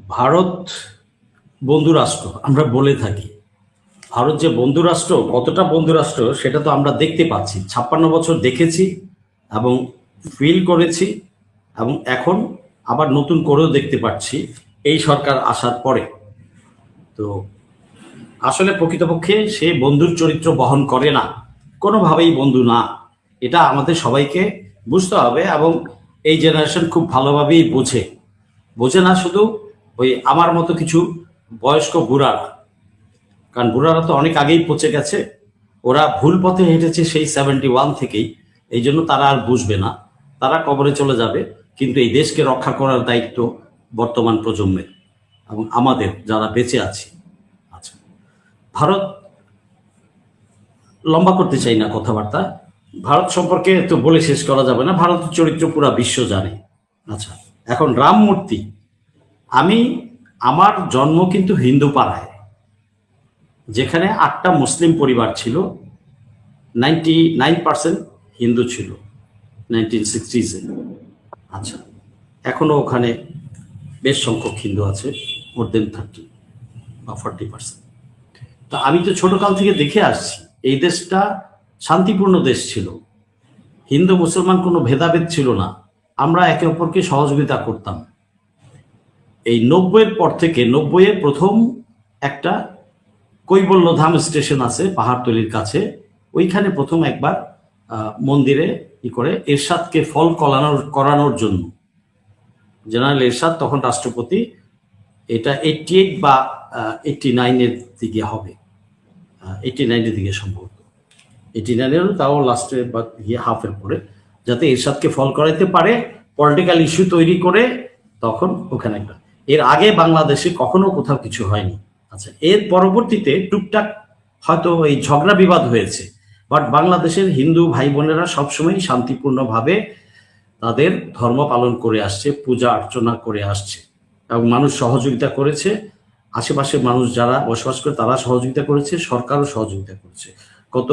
ভারত বন্ধুরাষ্ট্র আমরা বলে থাকি। ভারত যে বন্ধুরাষ্ট্র, কতটা বন্ধুরাষ্ট্র সেটা তো আমরা দেখতে পাচ্ছি। 56 বছর দেখেছি এবং ফিল করেছি, এবং এখন আবার নতুন করেও দেখতে পাচ্ছি এই সরকার আসার পরে। তো আসলে প্রকৃতপক্ষে সে বন্ধুর চরিত্র বহন করে না, কোনোভাবেই বন্ধু না। এটা আমাদের সবাইকে বুঝতে হবে, এবং এই জেনারেশন খুব ভালোভাবেই বোঝে। বোঝে না শুধু ওই আমার মতো কিছু বয়স্ক বুড়ারা, কারণ বুড়ারা তো অনেক আগেই পচে গেছে। ওরা ভুল পথে হেঁটেছে সেই 71 থেকেই। এই জন্য তারা আর বুঝবে না, তারা কবরে চলে যাবে। কিন্তু এই দেশকে রক্ষা করার দায়িত্ব বর্তমান প্রজন্মের এবং আমাদের যারা বেঁচে আছি। আচ্ছা, ভারত লম্বা করতে চাই না কথাবার্তা। ভারত সম্পর্কে তো বলে শেষ করা যাবে না, ভারতের চরিত্র পুরা বিশ্ব জানে। আচ্ছা, এখন রাম মূর্তি। আমি আমার জন্ম কিন্তু হিন্দু পাড়ায়, যেখানে 8টা মুসলিম পরিবার ছিল, 99% হিন্দু ছিল 1960s-এ। আচ্ছা, এখনো ওখানে বেশ সংখ্যক হিন্দু আছে, মোর দেন 30 বা 40%। তা আমি তো ছোটকাল থেকে দেখে আসছি এই দেশটা শান্তিপূর্ণ দেশ ছিল। হিন্দু মুসলমান কোনো ভেদাভেদ ছিল না, আমরা একে অপরকে সহযোগিতা করতাম। এই 90-এর পর থেকে, 90-এ প্রথম একটা কৈবল্যধাম স্টেশন আছে পাহাড়তলির কাছে, ওইখানে প্রথম একবার মন্দিরে ই করে এরশাদকে ফল করানোর জন্য, জেনারেল এরশাদ তখন রাষ্ট্রপতি, এটা 88 বা 89-এর দিকে হবে, 89-এর দিকে সম্ভবত, 89-এর তাও লাস্টে বা গিয়ে হাফের পরে, যাতে এরশাদকে ফল করাইতে পারে, পলিটিক্যাল ইস্যু তৈরি করে, তখন ওখানে একটা। এর আগে বাংলাদেশে কখনো কোথাও কিছু হয়নি। আচ্ছা, এর পরবর্তীতে টুকটাক হয়তো এই ঝগড়া বিবাদ হয়েছে, বাট বাংলাদেশের হিন্দু ভাই বোনেরা সবসময় শান্তিপূর্ণভাবে তাদের ধর্ম পালন করে আসছে, পূজা অর্চনা করে আসছে, এবং মানুষ সহযোগিতা করেছে। আশেপাশের মানুষ যারা বসবাস করে তারা সহযোগিতা করেছে, সরকারও সহযোগিতা করেছে। গত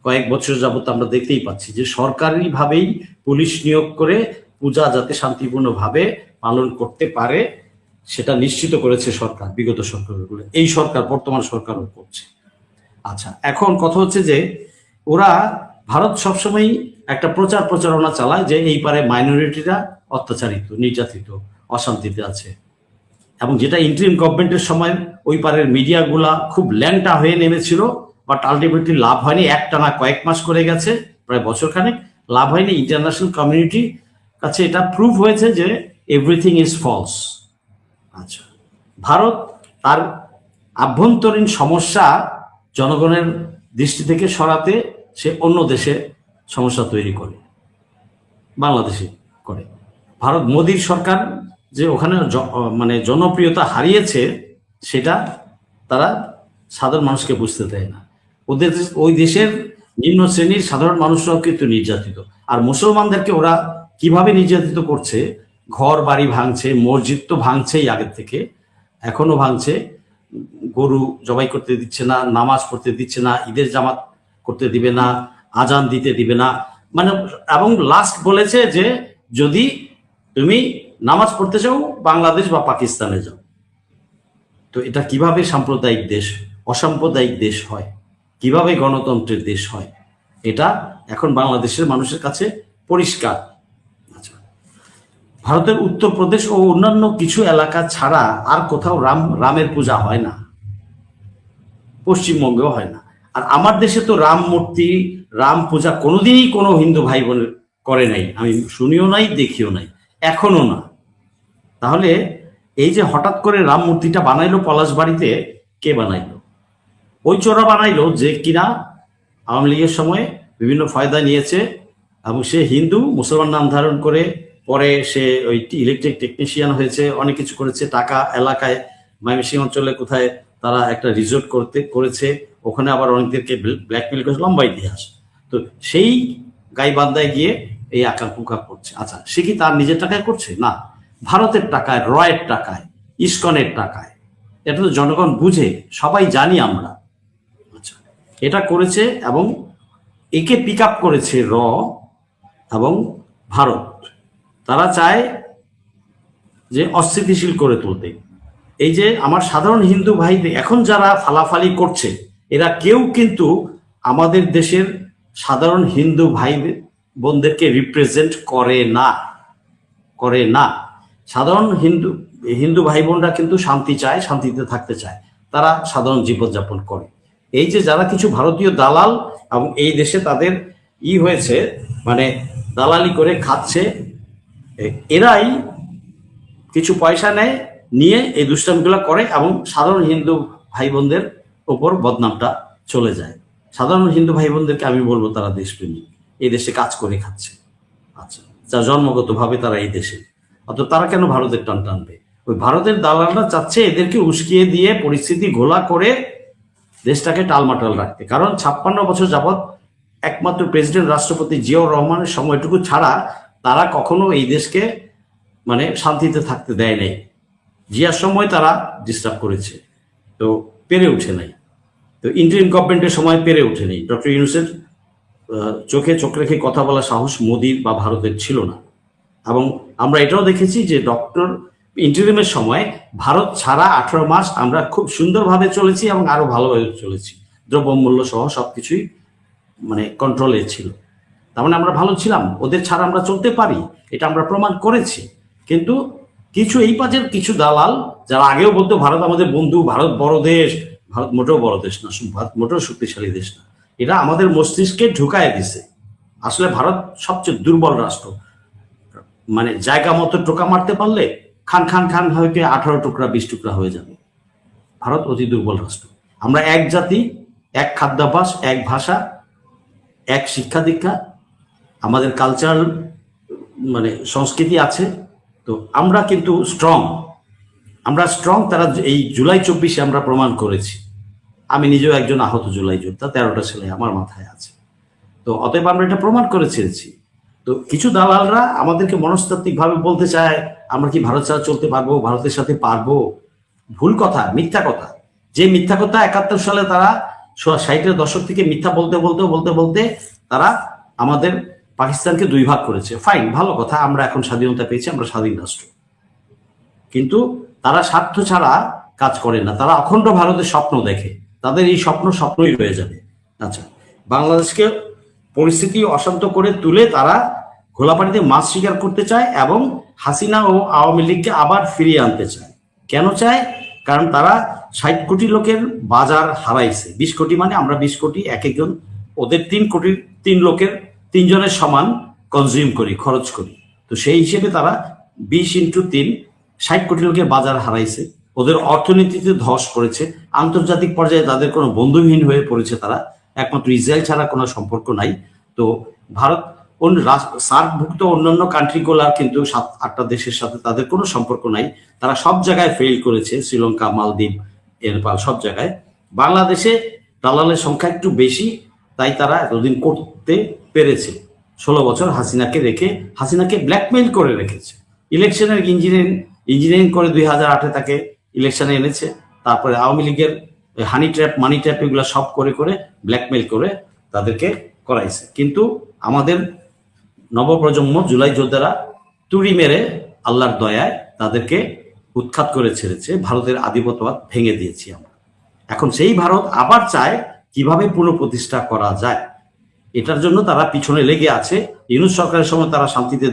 কয়েক বছর যাবত আমরা দেখতেই পাচ্ছি যে সরকারিভাবেই পুলিশ নিয়োগ করে পূজা যাতে শান্তিপূর্ণভাবে পালন করতে পারে সেটা নিশ্চিত করেছে সরকার, বিগত সরকারগুলো। এই সরকার, বর্তমান সরকারও করছে। আচ্ছা, এখন কথা হচ্ছে যে ওরা, ভারত সবসময় একটা প্রচারণা চালায় যে এই পারে মাইনরিটিরা অত্যাচারিত, নির্যাতিত, অশান্তিতে আছে, এবং যেটা ইন্টারিম গভর্নমেন্টের সময় ওই পারের মিডিয়াগুলা খুব ল্যাংটা হয়ে নেমেছিল, বাট আলটিমেটলি লাভ হয়নি। একটানা কয়েক মাস করে গেছে, প্রায় বছরখানেক লাভ হয়নি। ইন্টারন্যাশনাল কমিউনিটি কাছে এটা প্রুভ হয়েছে যে এভরিথিং ইজ ফলস। আচ্ছা, ভারত তার আভ্যন্তরীণ সমস্যা জনগণের দৃষ্টি থেকে সরাতে সে অন্য দেশে সমস্যা তৈরি করে, বাংলাদেশে করে। ভারত মোদীর সরকার যে ওখানে মানে জনপ্রিয়তা হারিয়েছে, সেটা তারা সাধারণ মানুষকে বুঝতে দেয় না। ওদের ওই দেশের নিম্ন শ্রেণীর সাধারণ মানুষরাও কিন্তু নির্যাতিত। আর মুসলমানদেরকে ওরা কিভাবে নির্যাতিত করছে, ঘর বাড়ি ভাঙছে, মসজিদ তো ভাঙছেই আগের থেকে, এখনো ভাঙছে। গরু জবাই করতে দিচ্ছে না, নামাজ পড়তে দিচ্ছে না, ঈদের জামাত করতে দিবে না, আজান দিতে দিবে না, মানে। এবং লাস্ট বলেছে যে যদি তুমি নামাজ পড়তে চাও বাংলাদেশ বা পাকিস্তানে যাও। তো এটা কিভাবে সাম্প্রদায়িক দেশ, অসাম্প্রদায়িক দেশ হয়, কিভাবে গণতন্ত্রের দেশ হয়, এটা এখন বাংলাদেশের মানুষের কাছে পরিষ্কার। আচ্ছা, ভারতের উত্তরপ্রদেশ ও অন্যান্য কিছু এলাকা ছাড়া আর কোথাও রামের পূজা হয় না, পশ্চিমবঙ্গেও হয় না। আর আমার দেশে তো রাম মূর্তি, রাম পূজা কোনোদিনই কোনো হিন্দু ভাই বোন করে নাই, আমি শুনিও নাই, দেখিও নাই, এখনো না। তাহলে এই যে হঠাৎ করে রাম মূর্তিটা বানাইলো পলাশবাড়িতে, কে বানাইলো? ওই চোরা বানাইলো যে কিনা আওয়ামী লীগের সময় বিভিন্ন ফায়দা নিয়েছে, এবং সে হিন্দু, মুসলমান নাম ধারণ করে পরে সে ওই ইলেকট্রিক টেকনিশিয়ান হয়েছে, অনেক কিছু করেছে। টাকা এলাকায় ময়মনসিংহ অঞ্চলে কোথায় তারা একটা রিসোর্ট করেছে, ওখানে আবার অনেকদেরকে ব্ল্যাকমেল করেছে, লম্বা ইতিহাস। তো সেই গাইবান্ধায় গিয়ে এই আকাঙ্ক্ষা করছে। আচ্ছা, সে কি তার নিজের টাকায় করছে? না, ভারতের টাকায়, রয়ের টাকায়, ইস্কনের টাকায়। এটা তো জনগণ বুঝে, সবাই জানি আমরা। আচ্ছা, এটা করেছে, এবং একে পিক আপ করেছে এবং ভারত। তারা চায় যে অস্থিতিশীল করে তুলতে। এই যে আমার সাধারণ হিন্দু ভাই এখন যারা ফালাফালি করছে, এরা কেউ কিন্তু আমাদের দেশের সাধারণ হিন্দু ভাই বোনদেরকে রিপ্রেজেন্ট করে না। সাধারণ হিন্দু হিন্দু ভাই বোনরা কিন্তু শান্তি চায়, শান্তিতে থাকতে চায়, তারা সাধারণ জীবনযাপন করে। এই যে যারা কিছু ভারতীয় দালাল এবং এই দেশে তাদের হয়েছে, মানে দালালি করে খাচ্ছে, এরাই কিছু পয়সা নেয়, নিয়ে এই দুষ্টামিগুলো করে এবং সাধারণ হিন্দু ভাই বোনদের ওপর বদনামটা চলে যায়। সাধারণ হিন্দু ভাই বোনদেরকে আমি বলবো তারা দেশপ্রেমী, এই দেশে কাজ করে খাচ্ছে, আচ্ছা, যা জন্মগতভাবে তারা এই দেশে, অত তারা কেন ভারতের টান টানবে? ওই ভারতের দালালরা চাচ্ছে এদেরকে উস্কিয়ে দিয়ে পরিস্থিতি ঘোলা করে দেশটাকে টালমাটাল রাখতে। কারণ 56 বছর যাবৎ একমাত্র প্রেসিডেন্ট রাষ্ট্রপতি জিয়াউর রহমানের সময়টুকু ছাড়া তারা কখনো এই দেশকে মানে শান্তিতে থাকতে দেয় নাই। জিয়ার সময় তারা ডিস্টার্ব করেছে, তো পেরে উঠে নাই। তো ইন্টারিম গভর্নমেন্টের সময় পেরে উঠে নেই। ডক্টর ইউনূসের চোখে চোখ রেখে কথা বলার সাহস মোদির বা ভারতের ছিল না। এবং আমরা এটাও দেখেছি যে ডক্টর ইন্টারিমের সময় ভারত ছাড়া 18 মাস আমরা খুব সুন্দরভাবে চলেছি এবং আরো ভালোভাবে চলেছি, দ্রব্যমূল্য সহ সবকিছুই মানে কন্ট্রোলে ছিল। তার মানে আমরা ভালো ছিলাম, ওদের ছাড়া আমরা চলতে পারি, এটা আমরা প্রমাণ করেছি। কিন্তু কিছু এই পাজের কিছু দালাল যারা আগেও বলতো ভারত আমাদের বন্ধু, ভারত বড় দেশ, ভারত মোটেও বড় দেশ না, ভারত মোটেও শক্তিশালী দেশ না, এটা আমাদের মস্তিষ্কে ঢুকায় দিছে। আসলে ভারত সবচেয়ে দুর্বল রাষ্ট্র, মানে জায়গা মতো টোকা মারতে পারলে খান খান খান হয়তো 18 টুকরা 20 টুকরা হয়ে যাবে। ভারত অতি দুর্বল রাষ্ট্র। আমরা এক জাতি, এক খাদ্যাভ্যাস, এক ভাষা, এক শিক্ষা দীক্ষা, আমাদের কালচারাল মানে সংস্কৃতি আছে, তো আমরা কিন্তু স্ট্রং। তারা এই জুলাই 24-এ আমরা প্রমাণ করেছি। আমি নিজেও একজন আহত জুলাই যোদ্ধা, 13টা ছেলে আমার মাথায় আছে, তো অতএব আমরা এটা প্রমাণ করে ছেড়েছি। তো কিছু দালালরা আমাদেরকে মনস্তাত্ত্বিক ভাবে বলতে চায় আমরা কি ভারত ছাড়া চলতে পারবো, ভারতের সাথে পারবো। ভুল কথা, মিথ্যা কথা। যে মিথ্যা কথা 71 সালে তারা 60-এর দশক থেকে মিথ্যা বলতে তারা আমাদের পাকিস্তানকে 2 ভাগ করেছে। ফাইন, ভালো কথা, আমরা এখন স্বাধীনতা পেয়েছি, আমরা স্বাধীন রাষ্ট্র। কিন্তু তারা স্বার্থ ছাড়া কাজ করে না, তারা অখণ্ড ভারতের স্বপ্ন দেখে, তাদের এই স্বপ্নই রয়ে যাবে। আচ্ছা, বাংলাদেশকে পরিস্থিতি অশান্ত করে তুলে তারা ঘোলাপানিতে মাছ শিকার করতে চায় এবং হাসিনা ও আওয়ামী লীগকে আবার ফিরিয়ে আনতে চায়। কেন চায়? কারণ তারা 60 কোটি লোকের বাজার হারাইছে। 20 কোটি মানে আমরা 20 কোটি, এক একজন ওদের 3 কোটি, 3 লোকের 3 জনের সমান কনজিউম করি, খরচ করি। তো সেই হিসেবে তারা 20 × 3 60 কোটি লোকের বাজার হারাইছে, ওদের অর্থনীতিতে ধস পড়েছে, আন্তর্জাতিক পর্যায়ে তাদের কোনো বন্ধুহীন হয়ে পড়েছে। তারা একমাত্র ইসরায়েল ছাড়া কোনো সম্পর্ক নাই। তো ভারত সার্কভুক্ত অন্যান্য কান্ট্রিগুলা কিন্তু 7-8টা দেশের সাথে তাদের কোনো সম্পর্ক নাই, তারা সব জায়গায় ফেল করেছে, শ্রীলঙ্কা, মালদ্বীপ, নেপাল, সব জায়গায়। বাংলাদেশে দালালের সংখ্যা একটু বেশি, তাই তারা এতদিন করতে পেরেছে। 16 বছর হাসিনাকে ব্ল্যাকমেইল করে রেখেছে। ইলেকশনের ইঞ্জিনিয়ারিং করে 2008-এ তাকে ইলেকশনে এনেছে। তারপরে আওয়ামী লীগের মানি ট্র্যাপ এগুলো সব করে ব্ল্যাকমেইল করে তাদেরকে করাইছে। কিন্তু আমাদের নবপ্রজন্ম জুলাই যোদ্ধারা তুড়ি মেরে আল্লাহর দয়ায় তাদেরকে উৎখাত করে ছেড়েছে, ভারতের আধিপত্যবাদ ভেঙে দিয়েছি আমরা। এখন সেই ভারত আবার চায় কিভাবে পুনঃপ্রতিষ্ঠা করা যায়, এটার জন্য তারা পিছনে লেগে আছে। ইউনূস সরকারের সময় তারা শান্তিতে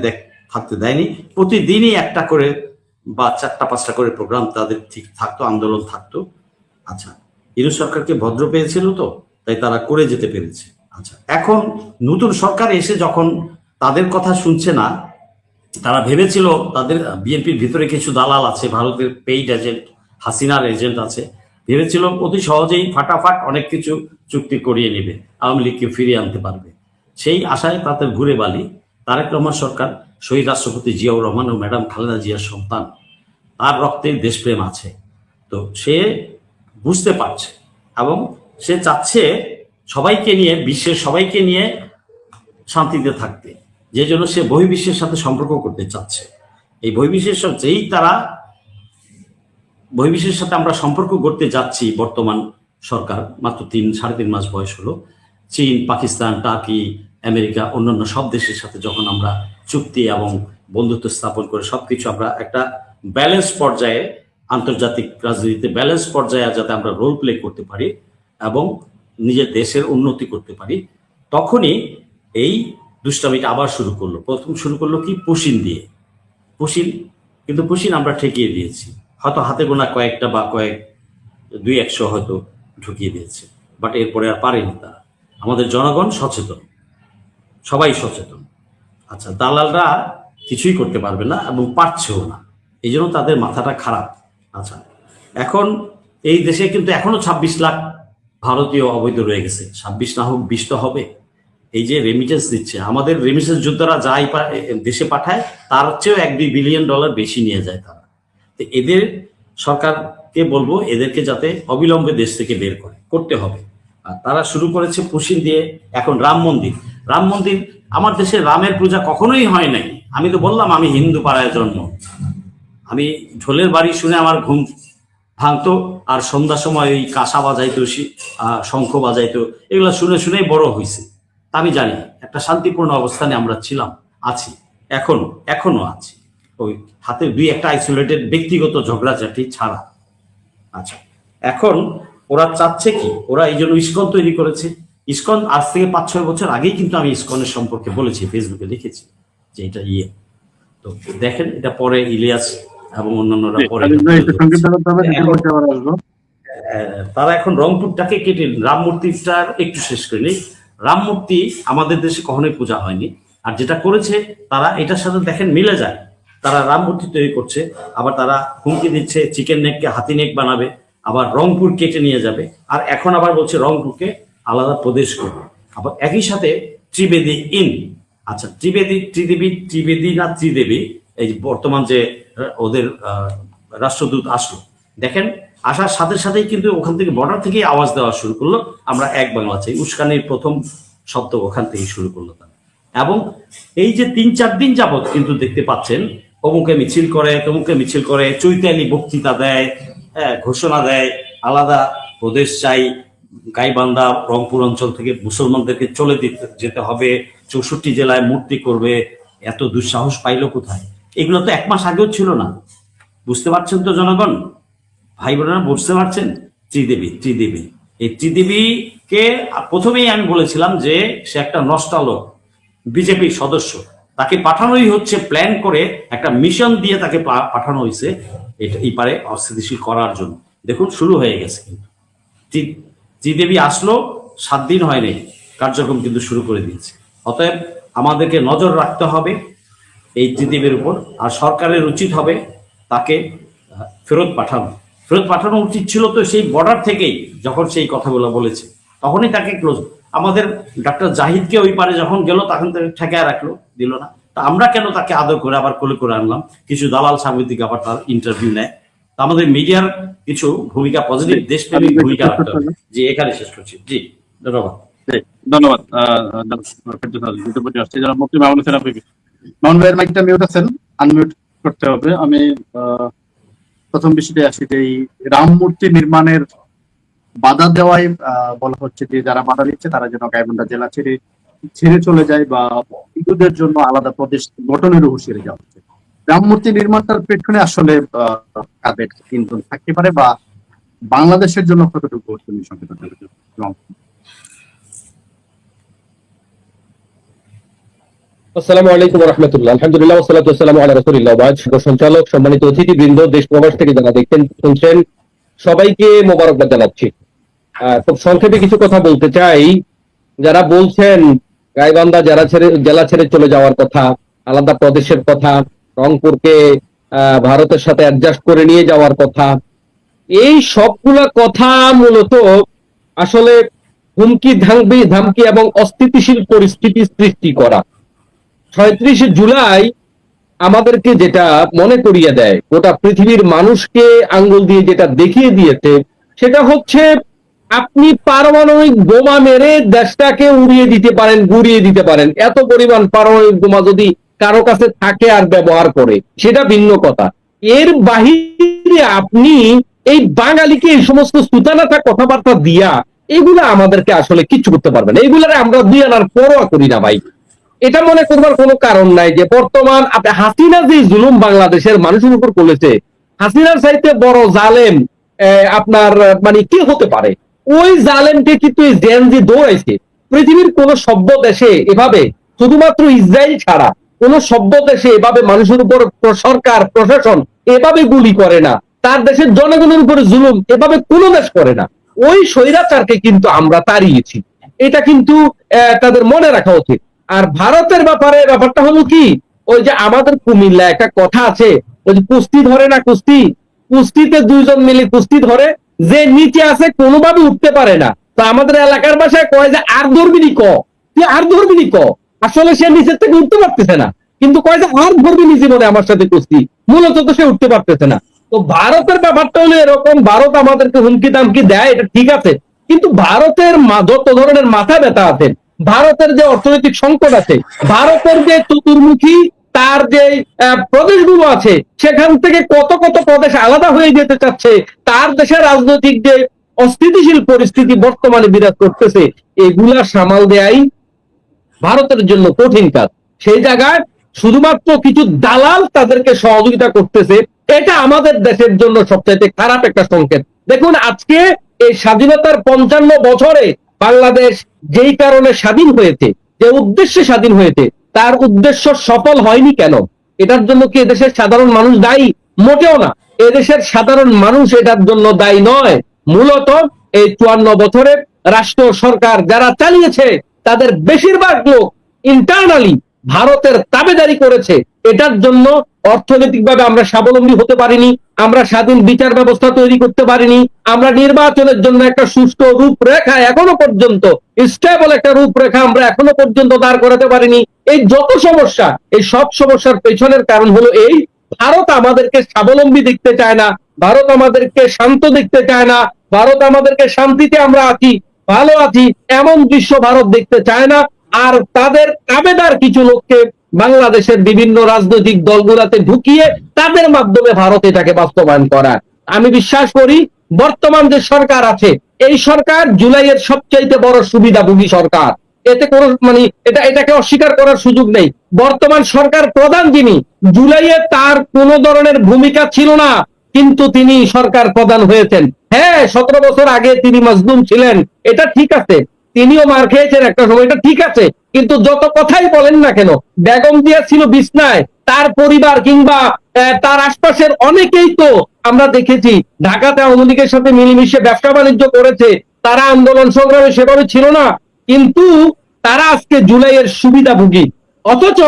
থাকতে দেয়নি, প্রতিদিনই একটা করে বা 4টা-5টা করে প্রোগ্রাম তাদের ঠিক থাকতো, আন্দোলন থাকতো। আচ্ছা, ইউনূস সরকারকে ভদ্র পেয়েছিল তো, তাই তারা করে যেতে পেরেছে। আচ্ছা, এখন নতুন সরকার এসে যখন তাদের কথা শুনছে না, তারা ভেবেছিল তাদের বিএনপির ভিতরে কিছু দালাল আছে, ভারতের পেইড এজেন্ট, হাসিনার এজেন্ট আছে, ভেবেছিল অতি সহজেই ফাটাফাট অনেক কিছু চুক্তি করিয়ে নেবে, আওয়ামী লীগকে ফিরিয়ে আনতে পারবে। সেই আশায় তাদের ঘুরে বালি। তারেক রহমান সরকার শহীদ রাষ্ট্রপতি জিয়াউর রহমান ও ম্যাডাম খালেদা জিয়ার সন্তান, তার রক্তে দেশপ্রেম আছে। তো সে বুঝতে পারছে এবং সে চাচ্ছে সবাইকে নিয়ে, বিশ্বের সবাইকে নিয়ে শান্তিতে থাকতে, যে জন্য সে বহির্বিশ্বের সাথে সম্পর্ক করতে চাচ্ছে। এই বহির্বিশ্বের সাথে আমরা সম্পর্ক করতে যাচ্ছি। বর্তমান সরকার মাত্র 3-3.5 মাস বয়স হলো। চীন, পাকিস্তান, টার্কি, আমেরিকা, অন্যান্য সব দেশের সাথে যখন আমরা চুক্তি এবং বন্ধুত্ব স্থাপন করে সবকিছু আমরা একটা ব্যালেন্স পর্যায়ে আন্তর্জাতিক রাজনীতিতে ব্যালেন্স পর্যায়ে যাতে আমরা রোল প্লে করতে পারি এবং নিজের দেশের উন্নতি করতে পারি, তখনই এই দুষ্টামিটা আবার শুরু করলো। প্রথম শুরু করলো কি, পুশিন দিয়ে। কিন্তু পুশিন আমরা ঠেকিয়ে দিয়েছি, হয়তো হাতে গোনা কয়েকটা বা 200 হয়তো ঢুকিয়ে দিয়েছে, বাট এরপরে আর পারেনি তারা। আমাদের জনগণ সচেতন, সবাই সচেতন। আচ্ছা, দালালরা কিছুই করতে পারবে না এবং পারছেও না, এই জন্য তাদের মাথাটা খারাপ। আচ্ছা, এখন এই দেশে কিন্তু এখনো 26 লাখ ভারতীয় অবৈধ রয়ে গেছে। 26 না হোক 20 তো হবে। এই যে রেমিটেন্স দিচ্ছে, আমাদের রেমিটেন্স যোদ্ধারা যাই দেশে পাঠায় তার চেয়েও $1-2 বিলিয়ন বেশি নিয়ে যায় তারা। তো এদের সরকারকে বলবো এদেরকে যাতে অবিলম্বে দেশ থেকে বের করতে হবে। আর তারা শুরু করেছে পুশিন দিয়ে। এখন রাম মন্দির, আমার দেশে রামের পূজা কখনোই হয় নাই। আমি তো বললাম আমি হিন্দু পাড়ায় জন্ম, আমি ঢোলের বাড়ি শুনে আমার ঘুম ভাঙতো, আর সন্ধ্যার সময় ওই কাঁসা বাজাইতো, শঙ্খ বাজাইতো, এগুলো শুনে শুনেই বড় হয়েছে। আমি জানি একটা শান্তিপূর্ণ অবস্থানে আমরা ছিলাম, আছি, এখনো আছি, ওই হাতে 2-1টা আইসোলেটেড ব্যক্তিগত ঝগড়াঝাটি ছাড়া। আচ্ছা, এখন ওরা চাচ্ছে কি, ওরা এই জন্য ইসকন তৈরি করেছে। ইসকন আজ থেকে 5-6 বছর আগেই কিন্তু আমি ইসকনের সম্পর্কে বলেছি, ফেসবুকে লিখেছি যে এটা তো দেখেন, এটা পরে ইলিয়াস এবং অন্যান্যরা পরে। তারা এখন রংপুরটাকে কেটে রাম মূর্তিটার একটু শেষ করে নেই। রাম মূর্তি আমাদের দেশে কখনোই পূজা হয়নি, আর যেটা করেছে তারা এটার সাথে দেখেন মিলে যায়। তারা রাম মূর্তি তৈরি করছে, আবার তারা হুমকি দিচ্ছে চিকেন নেককে হাতি নেক বানাবে, আবার রংপুর কেটে নিয়ে যাবে, আর এখন আবার বলছে রংপুরকে আলাদা প্রদেশ করবে। আবার একই সাথে ত্রিবেদী আচ্ছা, ত্রিবেদী না ত্রিদেবী, এই বর্তমান যে ওদের রাষ্ট্রদূত আসলো, দেখেন আসার সাথে সাথেই কিন্তু ওখান থেকে বর্ডার থেকেই আওয়াজ দেওয়া শুরু করলো, আমরা এক বাংলা চাই। উস্কানির প্রথম শব্দ ওখান থেকেই শুরু করলো তারা। এবং এই যে 3-4 দিন যাবৎ কিন্তু দেখতে পাচ্ছেন অমুকে মিছিল করে, তমুকে মিছিল করে, চৈতালি বক্তৃতা দেয়, ঘোষণা দেয় আলাদা প্রদেশ চাই, গাইবান্ধা রংপুর অঞ্চল থেকে মুসলমানদেরকে চলে যেতে হবে, 64 জেলায় মূর্তি করবে। এত দুঃসাহস পাইল কোথায়? এগুলো তো 1 মাস আগেও ছিল না। বুঝতে পারছেন তো জনগণ, ভাই বোনেরা, বুঝতে পারছেন? ত্রিদেবী এই ত্রিদেবীকে প্রথমেই আমি বলেছিলাম যে সে একটা নষ্টালোক, বিজেপির সদস্য, তাকে পাঠানোই হচ্ছে প্ল্যান করে, একটা মিশন দিয়ে তাকে পাঠানো হয়েছে এই পারে অস্থিতিশীল করার জন্য। দেখুন শুরু হয়ে গেছে, কিন্তু ত্রিদেবী আসলো 7 দিন হয়নি, কার্যক্রম কিন্তু শুরু করে দিয়েছে। অতএব আমাদেরকে নজর রাখতে হবে এই ত্রিদেবীর উপর, আর সরকারের উচিত হবে তাকে ফেরত পাঠানো উচিত ছিল। তো সেই বর্ডার থেকেই যখন সেই কথাগুলো বলেছে তখনই তাকে ক্লোজ। আমাদের ডাক্তার জাহিদকে ওই পারে যখন গেল তখন তাকে ঠেকায় রাখলো, দিল না। তা আমরা কেন তাকে আদর করে আবার কোলে করে আনলাম? কিছু দালাল সাংবাদিক আবার তার ইন্টারভিউ নেয়। আমাদের মিডিয়ার কিছু ভূমিকা, পজিটিভ দেশপ্রেমিক ভূমিকা রাখতে হবে। জি, এখানে শেষ করছি। জি, ধন্যবাদ। মামুন ভাইয়ের মাইকটা মিউট আছেন, আনমিউট করতে হবে। আমি প্রথম বিষয়টা আসি যে এই রাম মূর্তি নির্মাণের বাধা দেওয়াই বলা হচ্ছে যে যারা বাধা দিচ্ছে তারা যেন গাইবান্ধা জেলা ছেড়ে চলে যায়, বা হিন্দুদের জন্য আলাদা প্রদেশ গঠনের হুঁশিয়ারি দেওয়া হচ্ছে। রাম মূর্তি নির্মাণটার পেছনে আসলে কাদের ইন্ধন থাকতে পারে, বা বাংলাদেশের জন্য কতটুকু সংকেত? আসসালামু আলাইকুম ওয়া রাহমাতুল্লাহ। আলহামদুলিল্লাহ ওয়া সালাতু ওয়া সালামু আলা রাসূলিল্লাহ। সঞ্চালক, সম্মানিত অতিথিবৃন্দ, দেশ প্রবাস থেকে যারা দেখছেন শুনছেন, সবাইকে মোবারকবাদ জানাচ্ছি। খুব সংক্ষেপে কিছু কথা বলতে চাই। যারা বলছেন গাইবান্ধা জেলা ছেড়ে চলে যাওয়ার কথা, আলাদা প্রদেশের কথা, রংপুরকে ভারতের সাথে অ্যাডজাস্ট করে নিয়ে যাওয়ার কথা, এই সবগুলা কথা মূলত আসলে ধামকি এবং অস্থিতিশীল পরিস্থিতি সৃষ্টি করা। 36 জুলাই আমাদেরকে যেটা মনে করিয়ে দেয়, গোটা পৃথিবীর মানুষকে আঙ্গুল দিয়ে যেটা দেখিয়ে দিয়েছে, সেটা হচ্ছে আপনি পারমাণবিক বোমা মেরে দেশটাকে উড়িয়ে দিতে পারেন, গুড়িয়ে দিতে পারেন। এত পরিমাণ পারমাণবিক বোমা যদি কারো কাছে থাকে আর ব্যবহার করে, সেটা ভিন্ন কথা। এর বাহিরে আপনি এই বাঙালিকে এই সমস্ত সুতানাটা কথাবার্তা দিয়া এগুলা আমাদেরকে আসলে কিচ্ছু করতে পারবেন। এইগুলারে আমরা দুই আনার পরোয়া করি না ভাই। এটা মনে করবার কোনো কারণ নাই যে বর্তমান হাসিনা যে জুলুম বাংলাদেশের মানুষের উপর করেছে, হাসিনার চাইতে বড় জালেম আপনার মানে কি হতে পারে? ওই জালেমকে কিন্তু এই জেনজি দৌড়াইছে। পৃথিবীর কোন সভ্য দেশে এভাবে, শুধুমাত্র ইসরায়েল ছাড়া কোন সভ্য দেশে এভাবে মানুষের উপর সরকার প্রশাসন এভাবে গুলি করে না। তার দেশের জনগণের উপরে জুলুম এভাবে কোন দেশ করে না। ওই স্বৈরাচারকে কিন্তু আমরা তাড়িয়েছি, এটা কিন্তু তাদের মনে রাখা উচিত। আর ভারতের ব্যাপারটা হলো কি, ওই যে আমাদের কুমিল্লা একটা কথা আছে, ওই যে কুস্তি ধরে না, কুস্তিতে দুইজন মিলে কুস্তি ধরে, যে নিচে আছে কোনোভাবে উঠতে পারে না। তো আমাদের এলাকার ভাষায় কয় যে আর ধরবিনি ক, তুই আর ধরবিনি ক। আসলে সে নিচের থেকে উঠতে পারতেছে না, কিন্তু কয় যে আর ধরবিনি জীবনে আমার সাথে কুস্তি, মূলত তো সে উঠতে পারতেছে না। তো ভারতের ব্যাপারটা হলো এরকম, ভারত আমাদেরকে হুমকি দামকি দেয়, এটা ঠিক আছে, কিন্তু ভারতের যত ধরনের মাথা ব্যথা আছে, ভারতের যে অর্থনৈতিক সংকট আছে, ভারতের যে চতুর্মুখী তার যে প্রদেশগুলো আছে, সেখান থেকে কত কত প্রদেশ আলাদা হয়ে যেতে চাচ্ছে, তার দেশের রাজনৈতিক যে অস্থিতিশীল পরিস্থিতি বর্তমানে বিরাজ করতেছে, এগুলা সামাল দেয়াই ভারতের জন্য কঠিন কাজ। সেই জায়গায় শুধুমাত্র কিছু দালাল তাদেরকে সহযোগিতা করতেছে, এটা আমাদের দেশের জন্য সবচাইতে খারাপ একটা সংকেত। দেখুন, আজকে এই স্বাধীনতার 55 বছরে বাংলাদেশ যেই কারণে স্বাধীন হয়েছে, যে উদ্দেশ্যে স্বাধীন হয়েছে, তার উদ্দেশ্য সফল হয়নি কেন? এটার জন্য কি এদেশের সাধারণ মানুষ দায়ী? মোটেও না। এদেশের সাধারণ মানুষ এটার জন্য দায়ী নয়। মূলত এই 54 বছরে রাষ্ট্র সরকার যারা চালিয়েছে, তাদের বেশিরভাগ লোক ইন্টারনালি ভারতের তাবেদারি করেছে। এটার জন্য অর্থনৈতিকভাবে আমরা স্বাবলম্বী হতে পারিনি, আমরা স্বাধীন বিচার ব্যবস্থা তৈরি করতে পারিনি, আমরা নির্বাচনের জন্য একটা সুষ্ঠু রূপরেখা এখনো পর্যন্ত, স্টেবল একটা রূপরেখা আমরা এখনো পর্যন্ত দাঁড় করাতে পারিনি। এই যত সমস্যা, এই সব সমস্যার পেছনের কারণ হলো এই, ভারত আমাদেরকে স্বাবলম্বী দেখতে চায় না, ভারত আমাদেরকে শান্ত দেখতে চায় না, ভারত আমাদেরকে শান্তিতে আমরা আছি, ভালো আছি এমন দৃশ্য ভারত দেখতে চায় না। আর তাদের তাবেদার কিছু লোককে বাংলাদেশের বিভিন্ন রাজনৈতিক দলগুলোতে ঢুকিয়ে তাদের মাধ্যমে ভারত এটাকে বাস্তবায়ন করা। আমি বিশ্বাস করি বর্তমান যে সরকার আছে, এই সরকার জুলাইয়ের সবচাইতে বড় সুবিধাভোগী সরকার। এতে কোনো এটাকে অস্বীকার করার সুযোগ নেই। বর্তমান সরকার প্রধান যিনি, জুলাইয়ে তার কোন ধরনের ভূমিকা ছিল না, কিন্তু তিনি সরকার প্রধান হয়েছেন। হ্যাঁ, 17 বছর আগে তিনি মাজলুম ছিলেন, এটা ঠিক আছে, তিনিও মার খেয়েছেন একটা সময়, এটা ঠিক আছে, কিন্তু যত কথাই বলেন না কেন, বেগম জিয়া ছিল বিছনায়, তার পরিবার কিংবা তার আশপাশের অনেকেই তো আমরা দেখেছি ঢাকাতে আওয়ামী লীগের সাথে মিলেমিশে ব্যবসা বাণিজ্য করেছে, তারা আন্দোলন সংগ্রামে সেভাবে ছিল না, কিন্তু তারা আজকে জুলাইয়ের সুবিধাভোগী। অথচ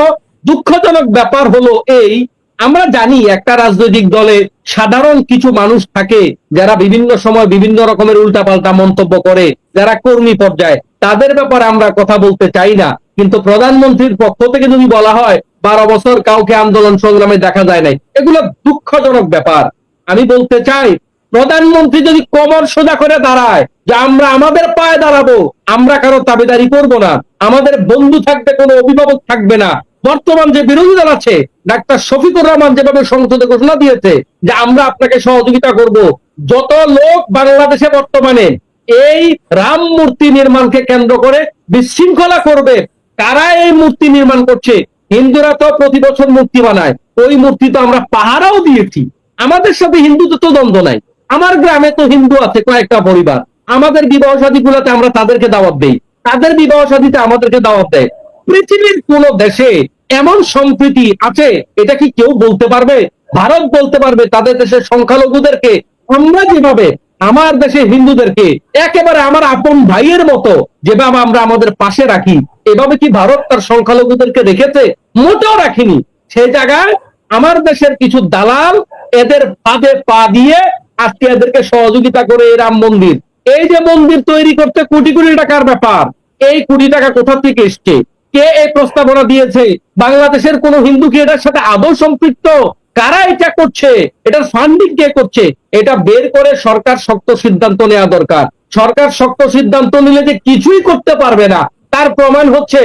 দুঃখজনক ব্যাপার হলো এই, আমরা জানি একটা রাজনৈতিক দলে সাধারণ কিছু মানুষ থাকে যারা বিভিন্ন সময় বিভিন্ন রকমের উল্টাপাল্টা মন্তব্য করে, যারা কর্মী পর্যায়ে, তাদের ব্যাপারে আমরা কথা বলতে চাই না, কিন্তু প্রধানমন্ত্রীর পক্ষ থেকে যদি বলা হয় 12 বছর কাউকে আন্দোলন সংগ্রামে দেখা যায় নাই, এগুলো দুঃখজনক ব্যাপার। আমি বলতে চাই, প্রধানমন্ত্রী যদি কোমর সোজা করে দাঁড়ায় যে আমরা আমাদের পায়ে দাঁড়াবো, আমরা কারো দাবিদারি করব না, আমাদের বন্ধু থাকবে, কোনো অভিভাবক থাকবে না। বর্তমান যে বিরোধী দল আছে, ডাক্তার শফিকুর রহমান যেভাবে সংসদে ঘোষণা দিয়েছে যে আমরা আপনাকে সহযোগিতা করব, যত লোক বাংলাদেশে বর্তমানে এই রাম মূর্তি নির্মাণকে কেন্দ্র করে বিশৃঙ্খলা করবে, কারা এই মূর্তি নির্মাণ করছে? হিন্দুরা তো প্রতি বছর মূর্তি বানায়, ওই মূর্তি তো আমরা পাহারাও দিয়েছি। আমাদের সাথে হিন্দুদের তো দ্বন্দ্ব নাই, আমার গ্রামে তো হিন্দু আছে কয়েকটা পরিবার, আমাদের বিবাহ শাদী গুলাতে আমরা তাদেরকে দাওয়াত দেই, তাদের বিবাহ শাদীতে আমাদেরকে দাওয়াত দেয়। পৃথিবীর কোন দেশে এমন সম্প্রীতি আছে? এটা কি কেউ বলতে পারবে? ভারত বলতে পারবে তাদের দেশের সংখ্যালঘুদেরকে আমরা যেভাবে আমার দেশে হিন্দুদেরকে একেবারে আমার আপন ভাইয়ের মতো যেভাবে আমরা আমাদের পাশে রাখি, এভাবে কি ভারত তার সংখ্যালঘুদেরকে রেখেছে? মোটেও রাখিনি। সেই জায়গায় আমার দেশের কিছু দালাল এদের পাদে পা দিয়ে আজকে এদেরকে সহযোগিতা করে এই রাম মন্দির, এই যে মন্দির তৈরি করতে কোটি কোটি টাকার ব্যাপার, এই কোটি টাকা কোথা থেকে এসছে? কে এই প্রস্তাবনা দিয়েছে? বাংলাদেশের কোন হিন্দু কি এটার সাথে আদৌ সম্পৃক্ত? কারা এটা করছে? এটার ফান্ডিং কে করছে? এটা বের করে সরকার শক্ত সিদ্ধান্ত নেওয়া দরকার। সরকার শক্ত সিদ্ধান্ত নিলে যে কিছুই করতে পারবে না তার প্রমাণ হচ্ছে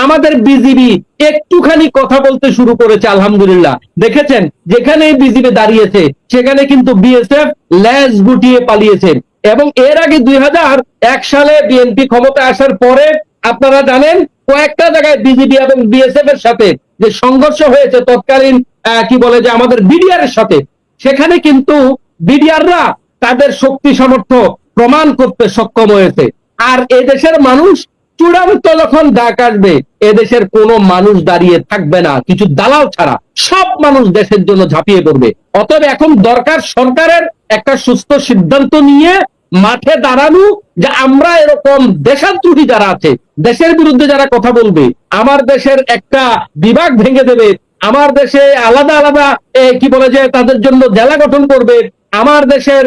আমাদের বিজিবি একটুখানি কথা বলতে শুরু করেছে, আলহামদুলিল্লাহ। দেখেছেন, যেখানে বিজিবি দাঁড়িয়েছে সেখানে কিন্তু বিএসএফ ল্যাজ গুটিয়ে পালিয়েছে। এবং এর আগে 2001 সালে বিএনপি ক্ষমতায় আসার পরে আপনারা জানেন কয়েকটা জায়গায় বিজিবি এবং বিএসএফ এর সাথে যে সংঘর্ষ হয়েছে তৎকালীন কি বলে যে আমাদের বিডিআর এর সাথে, সেখানে কিন্তু বিডিআররা তাদের শক্তি সামর্থ্য প্রমাণ করতে সক্ষম হয়েছে। আর এদেশের মানুষ চূড়ান্ত যখন ডাক আসবে, এদেশের কোনো মানুষ দাঁড়িয়ে থাকবে না কিছু দালাল ছাড়া, সব মানুষ দেশের জন্য ঝাঁপিয়ে পড়বে। অতএব এখন দরকার সরকারের একটা সুস্থ সিদ্ধান্ত নিয়ে মাঠে দাঁড়ানো, যে আমরা এরকম দেশদ্রোহী যারা আছে, দেশের বিরুদ্ধে যারা কথা বলবে, আমার দেশের একটা বিভাগ ভেঙে দেবে, আমার দেশে আলাদা আলাদা কি বলে যে তাদের জন্য জেলা গঠন করবে, আমার দেশের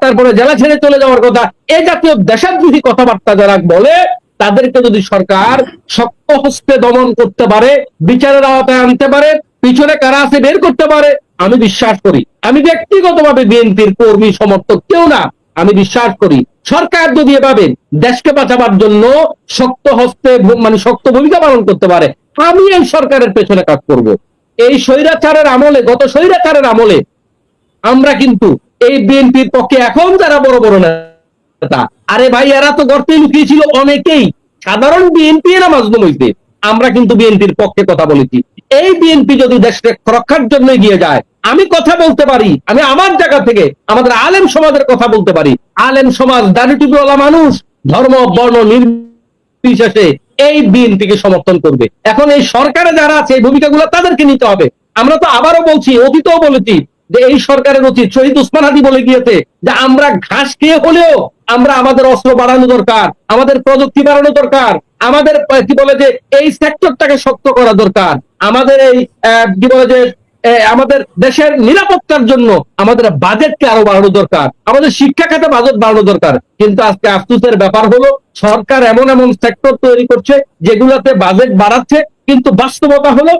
তারপরে জেলা ছেড়ে চলে যাওয়ার কথা, এই জাতীয় দেশদ্রোহী কথাবার্তা যারা বলে, তাদেরকে যদি সরকার শক্ত হস্তে দমন করতে পারে, বিচারের আওতায় আনতে পারে, পিছনে কারা আছে বের করতে পারে, আমি বিশ্বাস করি, আমি ব্যক্তিগতভাবে বিএনপির কর্মী সমর্থক কেউ না, আমি বিশ্বাস করি সরকার যদি এভাবে দেশকে বাঁচাবার জন্য শক্ত হস্তে মানে শক্ত ভূমিকা পালন করতে পারে, আমি এই সরকারের পেছনে কাজ করব। এই স্বৈরাচারের আমলে, গত স্বৈরাচারের আমলে আমরা কিন্তু এই বিএনপির পক্ষে এখন যারা বড় বড় নেতা, আরে ভাই এরা তো গর্তে লুকিয়েছিল অনেকেই, সাধারণ বিএনপি এরা মাজলুম হইছে, আমরা কিন্তু বিএনপির পক্ষে কথা বলেছি। এই বিএনপি যদি দেশকে রক্ষার জন্য এগিয়ে যায়, আমি কথা বলতে পারি, আমি আমার জায়গা থেকে আমাদের আলেম সমাজের কথা বলতে পারি, আলেম সমাজ দাড়িটুপিওয়ালা মানুষ ধর্ম বর্ণ নির্বিশেষে এই বিএনপিকে সমর্থন করবে। এখন এই সরকারে যারা আছে এই ভূমিকাগুলো তাদেরকে নিতে হবে। আমরা তো আবারও বলছি, অতীতেও বলেছি যে এই সরকারের উচিত, শহীদ উসমান হাদি বলে গিয়েছে যে আমরা ঘাস খেয়ে হলেও আমরা আমাদের অস্ত্র বাড়ানো দরকার, আমাদের প্রযুক্তি বাড়ানো দরকার, আমাদের কি বলে যে এই সেক্টরটাকে শক্ত করা দরকার, আমাদের এই কি বলে যে আমাদের দেশের নিরাপত্তার জন্য আমাদের বাজেটকে আরো বাড়ানো দরকার, আমাদের শিক্ষা খাতে বাজেট বাড়ানো দরকার। কিন্তু আজকে আফসোসের ব্যাপার হলো সরকার এমন এমন সেক্টর তৈরি করছে যেগুলোতে বাজেট বাড়াচ্ছে, কিন্তু বাস্তবতা হলো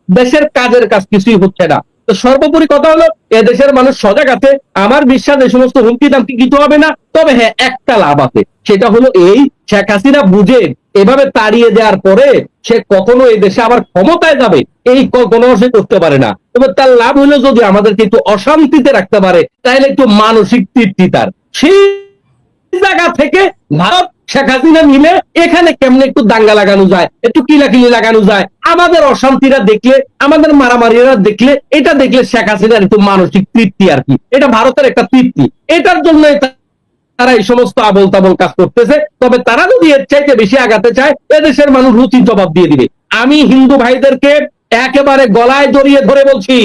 দেশের কাজের কাজ কিছুই হচ্ছে না। তো সর্বোপরি কথা হলো দেশের মানুষ সজাগ আছে, আমার বিশ্বাস এই সমস্ত হুমকি দামকি কিছু হবে না। তবে হ্যাঁ, একটা লাভ আছে, সেটা হলো এই শেখ হাসিনা বুঝে এভাবে তাড়িয়ে দেওয়ার পরে সে কখনো এই দেশে আবার ক্ষমতায় যাবে এই কখনো সে করতে পারে না। তবে তার লাভ হলো যদি আমাদেরকে একটু অশান্তিতে রাখতে পারে, তাহলে একটু মানসিক তৃপ্তি তার। সেই জায়গা থেকে ভারত শেখ হাসিনা মিলে এখানে কেমনে একটু দাঙ্গা লাগানো যায়, একটু কিলাকিলি লাগানো যায়, আমাদের অশান্তিরা দেখলে, আমাদের মারামারিরা দেখলে, এটা দেখলে শেখ হাসিনার একটু মানসিক তৃপ্তি আর কি, এটা ভারতের একটা তৃপ্তি। এটার জন্য তারা এই সমস্ত আবল তাবল কাজ করতেছে। তবে তারা যদি এর চাইতে বেশি আগাতে চায়, এদেশের মানুষ উচিত জবাব দিয়ে দিবে। আমি হিন্দু ভাইদেরকে একেবারে গলায় জড়িয়ে ধরে বলছি,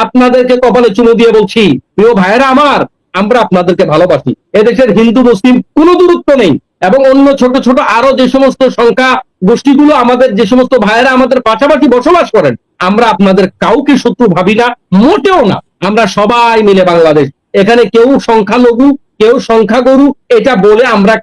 আপনাদেরকে কপালে চুমু দিয়ে বলছি, প্রিয় ভাইয়েরা আমার, আমরা আপনাদেরকে ভালোবাসি। এদেশের হিন্দু মুসলিম কোনো দূরত্ব নেই, এবং অন্য ছোট ছোট আরো যে সমস্ত সংখ্যা গোষ্ঠীগুলো আমাদের, যে সমস্ত ভাইয়েরা আমাদের পাশাপাশি বসবাস করেন, আমরা আপনাদের কাউকে শত্রু ভাবি না, মোটেও না। আমরা সবাই মিলে বাংলাদেশ, এখানে কেউ সংখ্যালঘু কেউ সংখ্যাগুরু এটা বলে আমরা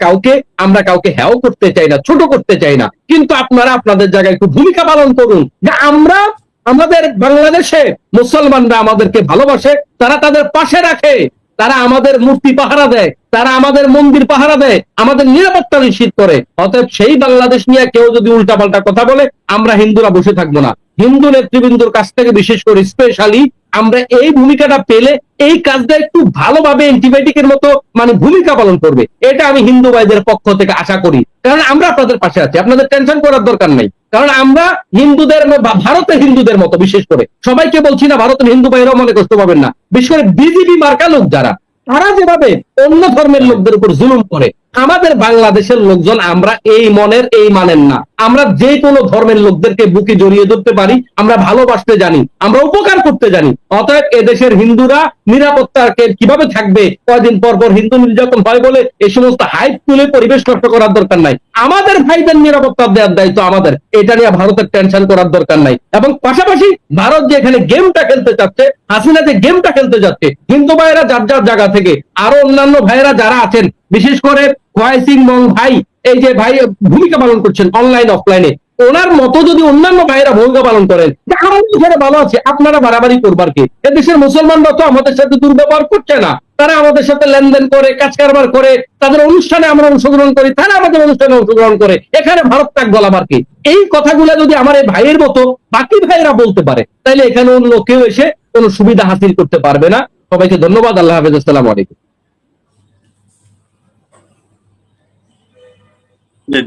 কাউকে হ্যাও করতে চাই না, ছোট করতে চাই না। কিন্তু আপনারা আপনাদের জায়গায় একটু ভূমিকা পালন করুন, যে আমরা আমাদের বাংলাদেশে মুসলমানরা আমাদেরকে ভালোবাসে, তারা তাদের পাশে রাখে, তারা আমাদের মূর্তি পাহারা দেয়, তারা আমাদের মন্দির পাহারা দেয়, আমাদের নিরাপত্তা নিশ্চিত করে। অতএব সেই বাংলাদেশ নিয়ে কেউ যদি উল্টাপাল্টা কথা বলে, আমরা হিন্দুরা বসে থাকবো না। হিন্দু নেতৃবৃন্দর কাছ থেকে বিশেষ করে স্পেশালি আমরা এই ভূমিকাটা পেলে এই কাজটা একটু ভালোভাবে অ্যান্টিবায়োটিকের মতো মানে ভূমিকা পালন করবে, এটা আমি হিন্দু ভাইদের পক্ষ থেকে আশা করি। কারণ আমরা আপনাদের পাশে আছি, আপনাদের টেনশন করার দরকার নাই। কারণ আমরা হিন্দুদের, ভারতের হিন্দুদের মতো, বিশেষ করে সবাইকে বলছি না, ভারতের হিন্দু ভাইরাও মনে কষ্ট পাবেন না, বিশেষ করে বিজেপি মার্কা লোক যারা, তারা যেভাবে অন্য ধর্মের লোকদের উপর জুলুম করে, আমাদের বাংলাদেশের লোকজন আমরা এই মনের এই মানেন না। আমরা যে কোনো ধর্মের লোকদেরকে বুকে জড়িয়ে ধরতে পারি, আমরা ভালোবাসতে জানি, আমরা উপকার করতে জানি। অতএব এদেশের হিন্দুরা নিরাপত্তাকে কিভাবে থাকবে, কয়দিন পর পর হিন্দু নির্যাতন হয় বলে এই সমস্ত হাইপ তুলে পরিবেশ নষ্ট করার দরকার নাই। আমাদের ভাইদের নিরাপত্তা দেওয়ার দায়িত্ব আমাদের, এটা নিয়ে ভারতের টেনশন করার দরকার নাই। এবং পাশাপাশি ভারত যে এখানে গেমটা খেলতে চাচ্ছে, হাসিনা যে গেমটা খেলতে যাচ্ছে, হিন্দু ভাইয়েরা যার যার জায়গা থেকে, আরো অন্যান্য ভাইয়েরা যারা আছেন, বিশেষ করে খোয়াই সিং মং ভাই, এই যে ভাই ভূমিকা পালন করছেন অনলাইন অফলাইনে, ওনার মতো যদি অন্যান্য ভাইয়েরা ভূমিকা পালন করেন, আমরা এখানে ভালো আছে, আপনারা বাড়াবাড়ি করবার কি? এদেশের মুসলমানরা তো আমাদের সাথে দুর্ব্যবহার করছে না, তারা আমাদের সাথে লেনদেন করে, কাজ কারবার করে, তাদের অনুষ্ঠানে আমরা অংশগ্রহণ করি, তারা আমাদের অনুষ্ঠানে অংশগ্রহণ করে, এখানে ভারত তাক গলাবার কি? এই কথাগুলো যদি আমার এই ভাইয়ের মতো বাকি ভাইয়েরা বলতে পারে, তাহলে এখানে অন্য কেউ এসে কোনো সুবিধা হাসিল করতে পারবে না। সবাইকে ধন্যবাদ। আল্লাহ হাফেজ। আসসালামু আলাইকুম।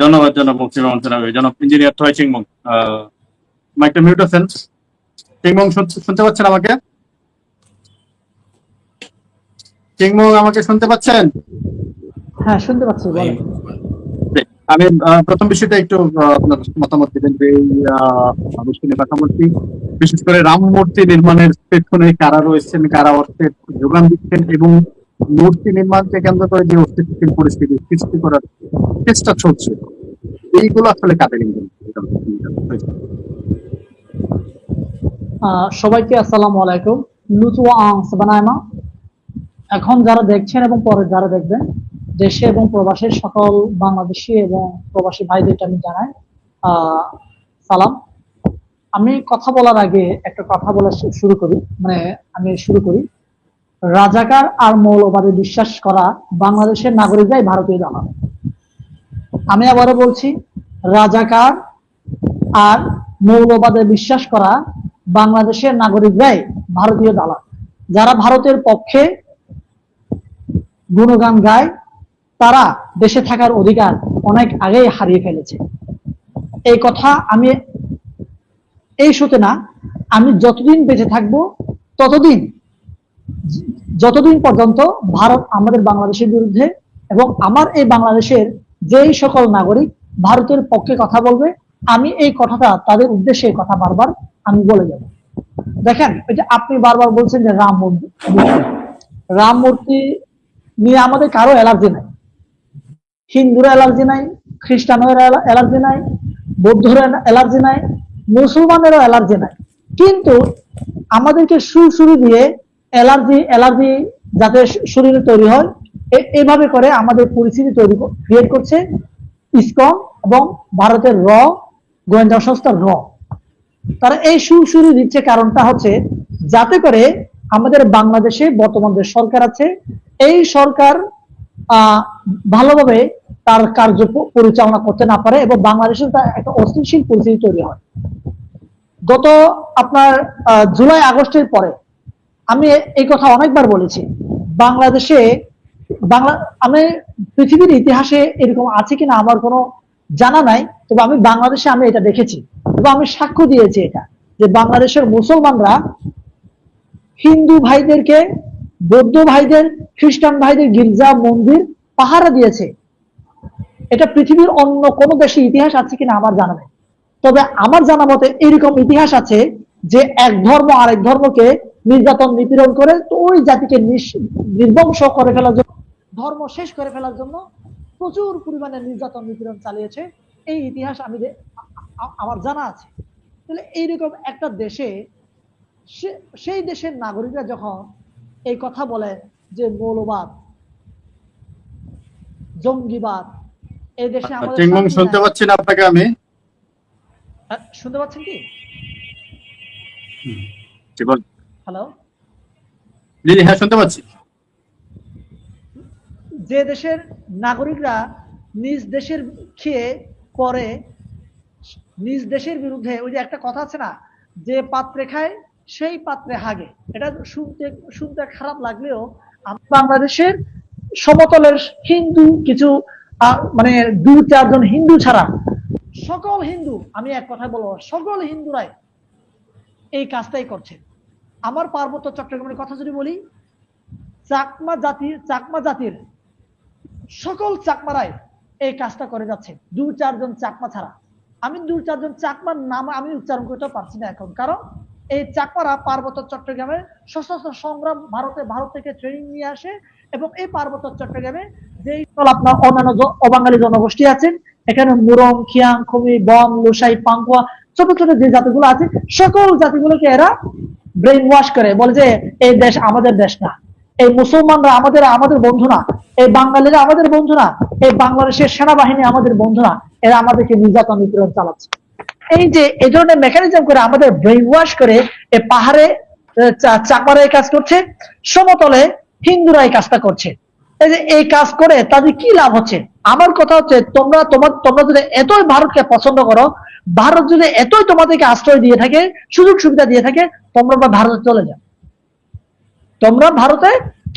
ধন্যবাদ জনাব মুফতি মোহাম্মদ জনাব ইঞ্জিনিয়ার থয় চিংমং, মাইকটা মিউট আছেন। চিংমং শুনতে পাচ্ছেন আমাকে? চিংমং আমাকে শুনতে পাচ্ছেন? হ্যাঁ, শুনতে পাচ্ছি, বলেন। আমি প্রথম বিষয়টা একটু আপনার মতামত দিবেন যে এই বিষয় নিয়ে কথা বলছি। বিশেষ করে রাম মূর্তি নির্মাণের পেছনে কারা রয়েছেন, কারা অর্থের যোগান দিচ্ছেন এবং মূর্তি নির্মাণকে কেন্দ্র করে যে অস্থিতিশীল পরিস্থিতি সৃষ্টি করার চেষ্টা চলছে, এইগুলো আসলে কাদের ইন্ধন? সবাইকে আসসালামু আলাইকুম। লুতুয়া আং সাবানায়মা। এখন যারা দেখছেন এবং পরে যারা দেখবেন, দেশে এবং প্রবাসের সকল বাংলাদেশি এবং প্রবাসী ভাইদেরকে আমি জানাই সালাম। আমি কথা বলার আগে একটা কথা বলা শুরু করি, শুরু করি। রাজাকার আর মৌলবাদে বিশ্বাস করা বাংলাদেশের নাগরিকরাই ভারতীয় দালাল। আমি আবারও বলছি, রাজাকার আর মৌলবাদে বিশ্বাস করা বাংলাদেশের নাগরিকরাই ভারতীয় দালাল। যারা ভারতের পক্ষে গুণগান গায় তারা দেশে থাকার অধিকার অনেক আগেই হারিয়ে ফেলেছে। এই কথা আমি এই শোতে না, আমি যতদিন বেঁচে থাকবো যতদিন পর্যন্ত ভারত আমাদের বাংলাদেশের বিরুদ্ধে এবং আমার এই বাংলাদেশের যেই সকল নাগরিক ভারতের পক্ষে কথা বলবে, আমি এই কথাটা তাদের উদ্দেশ্যে কথা বারবার আমি বলে যাব। দেখেন, এই যে আপনি বারবার বলছেন যে রাম মূর্তি নিয়ে আমাদের কারো অ্যালার্জি নাই। হিন্দুরা অ্যালার্জি নাই, খ্রিস্টানের অ্যালার্জি নাই, বৌদ্ধর অ্যালার্জি নাই, মুসলমানেরও অ্যালার্জি নাই। কিন্তু আমাদেরকে সুরসুরি দিয়ে অ্যালার্জি যাতে শরীরে তৈরি হয়, এভাবে করে আমাদের পরিস্থিতি ক্রিয়েট করছে ইসকন এবং ভারতের গোয়েন্দা সংস্থা তারা এই সুরসুরি দিচ্ছে। কারণটা হচ্ছে যাতে করে আমাদের বাংলাদেশে বর্তমান যে সরকার আছে, এই সরকার ভালোভাবে তার কার্য পরিচালনা করতে না পারে এবং বাংলাদেশে একটা অস্থিতিশীল পরিস্থিতি তৈরি হয়। গত আপনার জুলাই আগস্টের পরে আমি এই কথা অনেকবার বলেছি, বাংলাদেশে আমি পৃথিবীর ইতিহাসে এরকম আছে কিনা আমার কোনো জানা নাই, তবে আমি বাংলাদেশে আমি এটা দেখেছি এবং আমি সাক্ষ্য দিয়েছি এটা, যে বাংলাদেশের মুসলমানরা হিন্দু ভাইদেরকে, বৌদ্ধ ভাইদের, খ্রিস্টান ভাইদের গির্জা মন্দির পাহারা দিয়েছে। এটা পৃথিবীর অন্য কোনো দেশে ইতিহাস আছে কিনা আমার জানা নেই, তবে আমার জানা মতে এরকম ইতিহাস আছে যে এক ধর্ম আরেক ধর্মকে নির্যাতন নিপীড়ন করে তো ওই জাতিকে নির্বংশ করে ফেলার জন্য, ধর্ম শেষ করে ফেলার জন্য প্রচুর পরিমাণে নির্যাতন নিপীড়ন চালিয়েছে। এই ইতিহাস আমার জানা আছে। তাহলে এইরকম একটা দেশে সেই দেশের নাগরিকরা যখন এই কথা বলে যে মৌলবাদ, জঙ্গিবাদ এই দেশে আমাদের শুনতে পাচ্ছি না আপনাকে? আমি শুনতে পাচ্ছেন কি? হ্যালো, জি হ্যাঁ শুনতে পাচ্ছি। যে দেশের নাগরিকরা নিজ দেশের খেয়ে পরে নিজ দেশের বিরুদ্ধে, ওই যে একটা কথা আছে না, যে পাত্রে খায় সেই পাত্রে হাগে। এটা শুনতে খারাপ লাগলেও বাংলাদেশের সমতলের হিন্দু কিছু দু চারজন হিন্দু ছাড়া সকল হিন্দু, আমি এক কথা বলবো, সকল হিন্দুরাই এই কাজটাই করছে। আমার পার্বত্য চট্টগ্রামের কথা যদি বলি, চাকমা জাতির সকল চাকমারাই এই কাজটা করে যাচ্ছে, দু চারজন চাকমা ছাড়া। আমি দু চারজন চাকমার নাম আমি উচ্চারণ করতে পারছি না এখন, কারণ এই চাকমারা পার্বত্য চট্টগ্রামে সশস্ত্র সংগ্রাম ভারত থেকে ট্রেনিং নিয়ে আসে এবং এই পার্বত্য চট্টগ্রামে যে আপনার অন্যান্য অবাঙালি জনগোষ্ঠী আছেন, এখানে মুরং, খিয়াং, খুমি, বম, লোসাই, পাঙ্কুয়া, ছোট ছোট যে জাতিগুলো আছে, সকল জাতিগুলোকে এরা ব্রেইন ওয়াশ করে বলে যে এই দেশ আমাদের দেশ না, এই মুসলমানরা আমাদের বন্ধু না, এই বাঙালিরা আমাদের বন্ধু না, এই বাংলাদেশের সেনাবাহিনী আমাদের বন্ধু না, এরা আমাদেরকে নির্যাতন নিপীড়ন চালাচ্ছে। এই যে এই ধরনের মেকানিজম করে আমাদের ব্রেইন ওয়াশ করে এই পাহাড়ে চাকমারা এই কাজ করছে, সমতলে হিন্দুরা এই কাজটা করছে। এই কাজ করে তাদের কি লাভ হচ্ছে? আমার কথা হচ্ছে, তোমরা যদি এতই ভারতকে পছন্দ করো, ভারত যদি এতই তোমাদেরকে আশ্রয় দিয়ে থাকে, সুযোগ সুবিধা দিয়ে থাকে, তোমরা ভারতে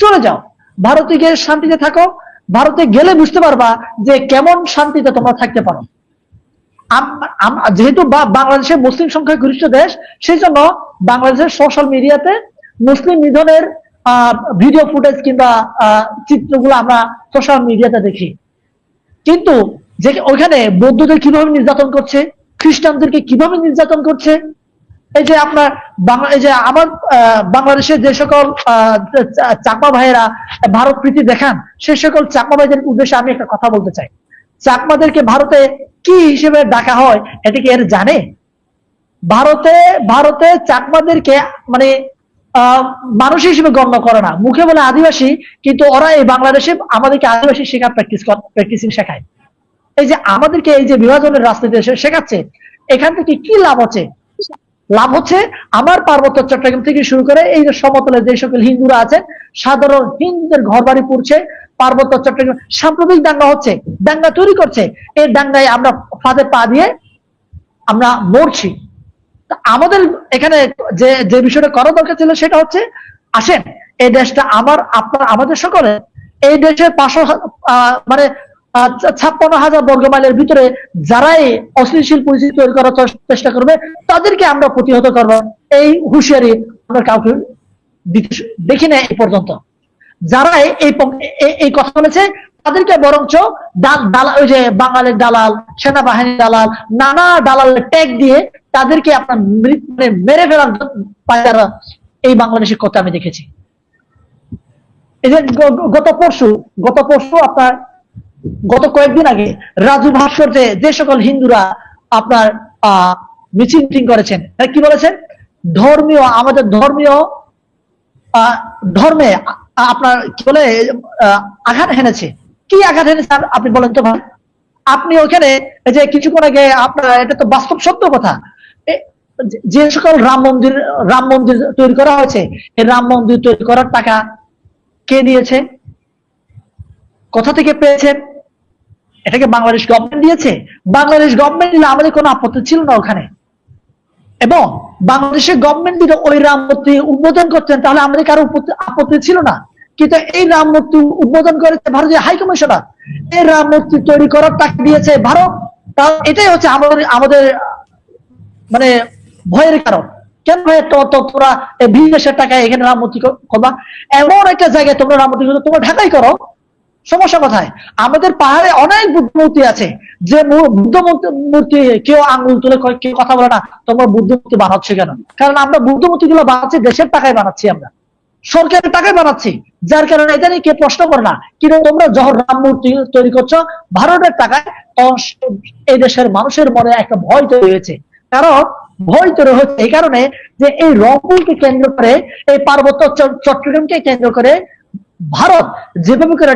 চলে যাও, ভারতে গিয়ে শান্তিতে থাকো। ভারতে গেলে বুঝতে পারবা যে কেমন শান্তিতে তোমরা থাকতে পারো। যেহেতু বাংলাদেশের মুসলিম সংখ্যাগরিষ্ঠ দেশ, সেই জন্য বাংলাদেশের সোশ্যাল মিডিয়াতে মুসলিম নিধনের ভিডিও ফুটেজ কিংবা চিত্রগুলো আমরা সোশ্যাল মিডিয়াতে দেখি, কিন্তু যে ওইখানে বৌদ্ধদের কিভাবে নির্যাতন করছে, খ্রিস্টানদেরকে কিভাবে নির্যাতন করছে, এই যে আপনার এই যে আমার বাংলাদেশের যে সকল চাকমা ভাইয়েরা ভারত প্রীতি দেখান, সেই সকল চাকমা ভাইদের উদ্দেশ্যে আমি একটা কথা বলতে চাই। চাকমাদেরকে ভারতে কি হিসেবে ডাকা হয় এটা কি এর জানে? ভারতে চাকমাদেরকে মানে মানুষ হিসেবে গণ্য করে না, মুখে বলে আদিবাসী, কিন্তু ওরা এই বাংলাদেশে আমাদেরকে আদিবাসী শেখা প্র্যাকটিসিং শেখায়। এই যে আমাদেরকে এই যে বিভাজনের রাজনীতি শেখাচ্ছে, এখান থেকে কি লাভ হচ্ছে? লাভ হচ্ছে আমার পার্বত্য চট্টগ্রাম থেকে শুরু করে এই যে সমতলে যে সকল হিন্দুরা আছেন, সাধারণ হিন্দুদের ঘর বাড়ি পুড়ছে, পার্বত্য চট্টগ্রাম সাম্প্রদায়িক দাঙ্গা হচ্ছে, দাঙ্গা তৈরি করছে, এই দাঙ্গায় আমরা ফাঁদে পা দিয়ে আমরা মরছি। আমাদের এখানে যে বিষয়টা করা দরকার ছিল সেটা হচ্ছে, আসেন এই দেশটা আমাদের সকলে, এই দেশের 500 56,000 বর্গ মাইলের ভিতরে যারাই অশ্লীল পরিস্থিতি তৈরি করার চেষ্টা করবে তাদেরকে আমরা প্রতিহত করব, এই হুঁশিয়ারি আমরা কাউকে দেখি না এই পর্যন্ত। যারা এই কথা বলেছে তাদেরকে বরঞ্চ ওই যে বাঙালির দালাল, সেনাবাহিনীর দালাল, নানা দালালের ট্যাগ দিয়ে তাদেরকে আপনার মেরে ফেলার পায়রা এই বাংলাদেশের কথা আমি দেখেছি। এই যে গত পরশু আপনার গত কয়েকদিন আগে রাজু ভাস্কর্যে যে সকল হিন্দুরা আপনার মিছিল করেছেন, কি বলেছেন? আমাদের ধর্মে আপনার কি বলে আঘাত হেনেছে। কি আঘাত হেনেছে আপনি বলেন তো ভাই? আপনি ওখানে যে কিছুক্ষণ আগে আপনার, এটা তো বাস্তব সত্য কথা, যে সকল রাম মন্দির তৈরি করা হয়েছে, এই রাম মন্দির তৈরি করার টাকা কে দিয়েছে? কোথা থেকে পেয়েছেন? এটাকে বাংলাদেশ গভর্নমেন্ট দিয়েছে? বাংলাদেশ গভর্নমেন্ট দিলে আমাদের কোনো আপত্তি ছিল না ওখানে, এবং বাংলাদেশের গভর্নমেন্ট যদি ওই রাম মূর্তি উদ্বোধন করতেন তাহলে আমাদের কারো আপত্তি ছিল না। কিন্তু এই রাম মূর্তি উদ্বোধন করেছে ভারতীয় হাই কমিশনার, এই রাম মূর্তি তৈরি করার টাকা দিয়েছে ভারত। এটাই হচ্ছে আমাদের মানে ভয়ের কারণ। কেন ভাই তোমরা বিদেশের টাকায় এখানে রাম মূর্তি করবা? এমন একটা জায়গায় তোমরা রাম মূর্তি তোমরা ঢাকায় করো, সমস্যা কোথায়? আমাদের পাহাড়ে অনেক বুদ্ধ মূর্তি আছে, যে বুদ্ধ মূর্তি কেউ আঙ্গুল তুলে কেউ কথা বলে না তোমরা বুদ্ধ মূর্তি বানাচ্ছ কেন? কারণ আমরা বুদ্ধ মূর্তি গুলো বানাচ্ছি দেশের টাকায় বানাচ্ছি, আমরা সরকারের টাকায় বানাচ্ছি, যার কারণে এটা নিয়ে কে প্রশ্ন করে না। কিন্তু তোমরা যখন রাম মূর্তি তৈরি করছো ভারতের টাকায়, তখন এই দেশের মানুষের মনে একটা ভয় তৈরি হয়েছে। কারণ ভয় তৈরি হচ্ছে এই কারণে যে এই রংপুরকে কেন্দ্র করে, এই পার্বত্য চট্টগ্রামকে কেন্দ্র করে ভারত যেভাবে করে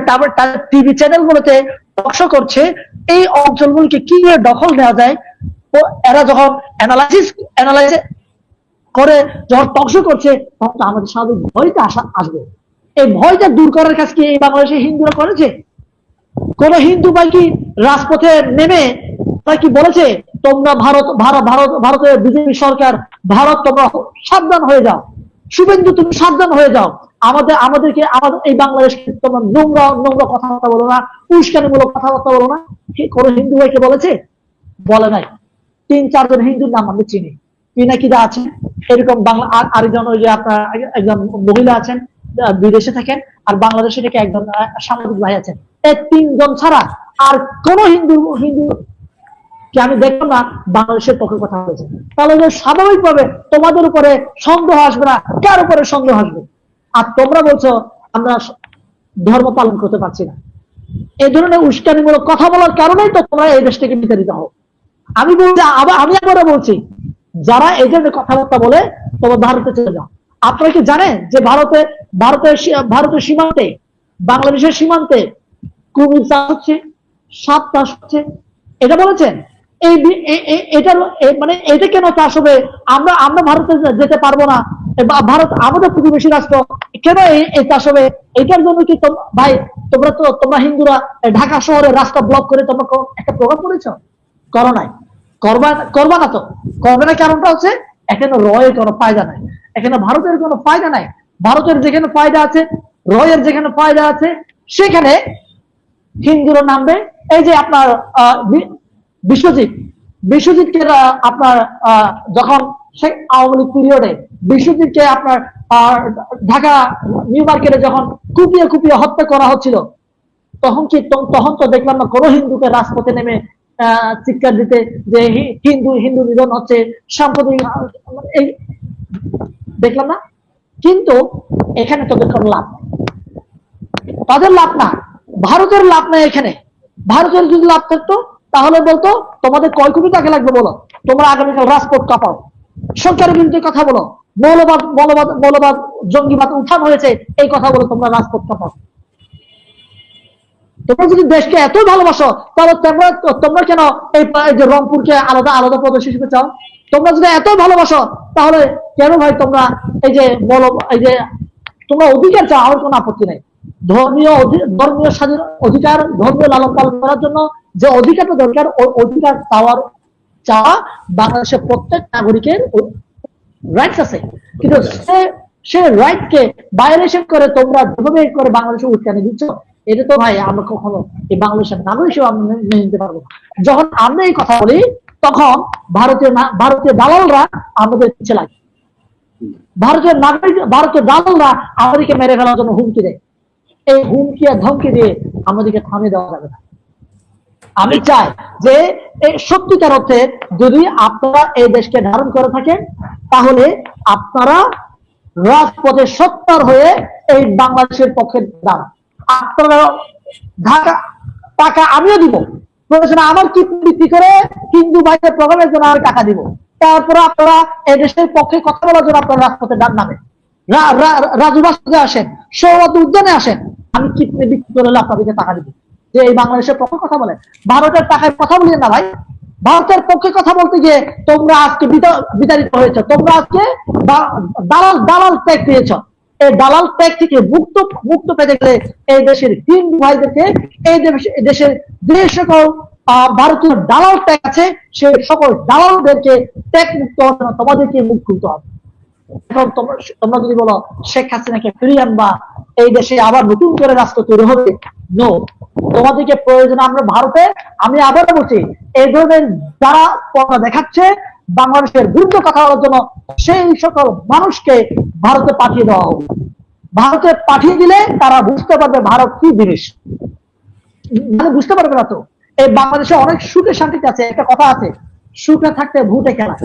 টিভি চ্যানেল গুলোতে টকশো করছে, এই অঞ্চলগুলোকে কিভাবে দখল নেওয়া যায়, এরা যখন অ্যানালাইসিস করে যখন টকশো করছে, তখন আমাদের স্বাভাবিক ভয়টা আসবে। এই ভয়টা দূর করার কাজ কি এই বাংলাদেশের হিন্দুরা করেছে? কোন হিন্দু ভাই কি রাজপথে নেমে তারা কি বলেছে তোমরা ভারতের বিজেপি সরকার, ভারত তোমরা সাবধান হয়ে যাও, শুভেন্দু তুমি সাবধান হয়ে যাও, আমাদের এই বাংলাদেশকে তোমরা নোংরা কথাবার্তা বলো না, উস্কানিমূলক কথাবার্তা বলো না? কোন হিন্দু ভাইকে বলেছে? বলে নাই। 3-4 জন হিন্দুর নাম আমি চিনি, পিনাকিদা আছেন, এরকম বাংলা আরেকজন ওই যে আপনার একজন মহিলা আছেন বিদেশে থাকেন, আর বাংলাদেশে থেকে একজন সাংবাদিক ভাই আছেন। এই 3 জন ছাড়া আর কোন হিন্দু কি আমি দেখলাম না বাংলাদেশের পক্ষে কথা বলেছে। তাহলে স্বাভাবিকভাবে তোমাদের উপরে সন্দেহ আসবে না, কার উপরে সন্দেহ আসবে? আর তোমরা বলছো আমরা ধর্ম পালন করতে পারছি না। এই ধরনের উস্কানিমূলক কথা বলার কারণেই তো তোমরা এই দেশ থেকে বিতাড়িত হও। আমি আবারও বলছি, যারা এই ধরনের কথাবার্তা বলে তোমরা ভারতে চলে যাও। আপনারা কি জানেন যে ভারতের সীমান্তে, বাংলাদেশের সীমান্তে কুমির চাষ হচ্ছে, সাপ চাষ হচ্ছে? এটা বলেছেন? এটা কেন চাষ হবে? আমরা ভারতে যেতে পারবো না, ভারত আমাদের প্রতিবেশী রাষ্ট্র, কেন এই চাষ হবে? এটার জন্য কি ভাই তোমরা হিন্দুরা ঢাকা শহরে রাস্তা ব্লক করে তোমরা একটা প্রোগ্রাম করেছো? করো নাই, করবা না তো। করবে না কারণটা হচ্ছে এখানে রয়ের কোনো ফায়দা নাই, এখানে ভারতের কোনো ফায়দা নাই। ভারতের যেখানে ফায়দা আছে, রয়ের যেখানে ফায়দা আছে, সেখানে হিন্দুরা নামবে। এই যে আপনার বিশ্বজিৎকে আপনার যখন আওয়ামী লীগ পিরিয়ডে বিশ্বজিৎকে আপনার ঢাকা নিউ মার্কেটে যখন কুপিয়ে কুপিয়ে হত্যা করা হচ্ছিল, তখন তো দেখলাম না কোনো হিন্দুকে রাজপথে নেমে চিৎকার দিতে যে হিন্দু হিন্দু নিধন হচ্ছে, সাম্প্রদায়িক এই দেখলাম না। কিন্তু এখানে তোদের কোনো লাভ নেই, তাদের লাভ না, ভারতের লাভ নাই এখানে। ভারতের যদি লাভ থাকতো তাহলে বলতো তোমাদের কয় কোটি টাকা লাগবে বলো, তোমরা আগামীকাল রাজপথ কাঁপাও, সরকারের বিরুদ্ধে কথা বলো, মৌলবাদ জঙ্গিবাদ উত্থান হয়েছে এই কথা বলো, তোমরা রাজপথ কাঁপাও। তোমরা যদি দেশকে এত ভালোবাসো তাহলে তোমরা কেন এই যে রংপুরকে আলাদা আলাদা প্রদেশ হিসেবে চাও? তোমরা যদি এত ভালোবাসো তাহলে কেন ভাই তোমরা এই যে তোমরা অধিকার চাও, আমার কোনো আপত্তি নেই। ধর্মীয় স্বাধীন অধিকার, ধর্মীয় লালন পালন করার জন্য যে অধিকারটা দরকার, ওই অধিকার চাওয়া বাংলাদেশের প্রত্যেক নাগরিকের রাইটস আছে। কিন্তু সে রাইটকে ভায়োলেশন করে তোমরা যেভাবে করে বাংলাদেশে উৎখানে দিচ্ছ, এটা তো ভাই আমরা কখনো এই বাংলাদেশের নাগরিক হিসেবে আমরা মেনে নিতে পারবো না। যখন আমরা এই কথা বলি তখন ভারতীয় দালালরা আমাদের পিছে লাগে, ভারতীয় দালালরা আমাদেরকে মেরে ফেলার জন্য হুমকি দেয়। এই হুমকি আর ধমকি দিয়ে আমাদেরকে থামিয়ে দেওয়া যাবে না। আমি চাই যে এই সত্যিকার অর্থে যদি আপনারা এই দেশকে ধারণ করে থাকেন তাহলে আপনারা রাজপথে সত্তার হয়ে এই বাংলাদেশের পক্ষে দাঁড়ান। আপনারা টাকা আমিও দিব, প্রয়োজনে আমার কি বিক্রি করে হিন্দু ভাইদের প্রোগ্রামের জন্য আমি টাকা দিব, তারপরে আপনারা এই দেশের পক্ষে কথা বলার জন্য আপনারা রাজপথে নামেন, রাজু বাসে আসেন, সৌরভ উদ্যানে আসেন, আমি কিডনি বিক্রি করলে আপনাদেরকে টাকা দিব। যে এই বাংলাদেশের পক্ষে কথা বলে, ভারতের টাকায় কথা বলিয়ে না ভাই। ভারতের পক্ষে কথা বলতে গিয়ে তোমরা আজকে বিতাড়িত হয়েছ, তোমরা আজকে দালাল ত্যাগ দিয়েছ। এই দালাল ত্যাগ থেকে মুক্ত পেতে গেলে এই দেশের হিন্দু ভাইদেরকে, এই দেশের যে সকল ভারতীয় দালাল ত্যাগ আছে সেই সকল দালালদেরকে ত্যাগ মুক্ত হবে না, তোমাদেরকে মুখ খুলতে হবে। এখন তোমরা যদি বলো শেখ হাসিনাকে ফিরিয়ে আনবা, এই দেশে আবার নতুন করে রাষ্ট্র তৈরি হবে, নো, তোমাদেরকে প্রয়োজন আমরা ভারতে, আমি আবারও বলছি, এই ধরনের যারা পড়া দেখাচ্ছে বাংলাদেশের বিরুদ্ধে কথা বলার জন্য সেই সকল মানুষকে ভারতে পাঠিয়ে দেওয়া হবে। ভারতে পাঠিয়ে দিলে তারা বুঝতে পারবে ভারত কি জিনিস, মানে বুঝতে পারবে না। তো এই বাংলাদেশে অনেক সুখে শান্তিতে আছে, একটা কথা আছে, সুখে থাকতে ভুটে খেলা।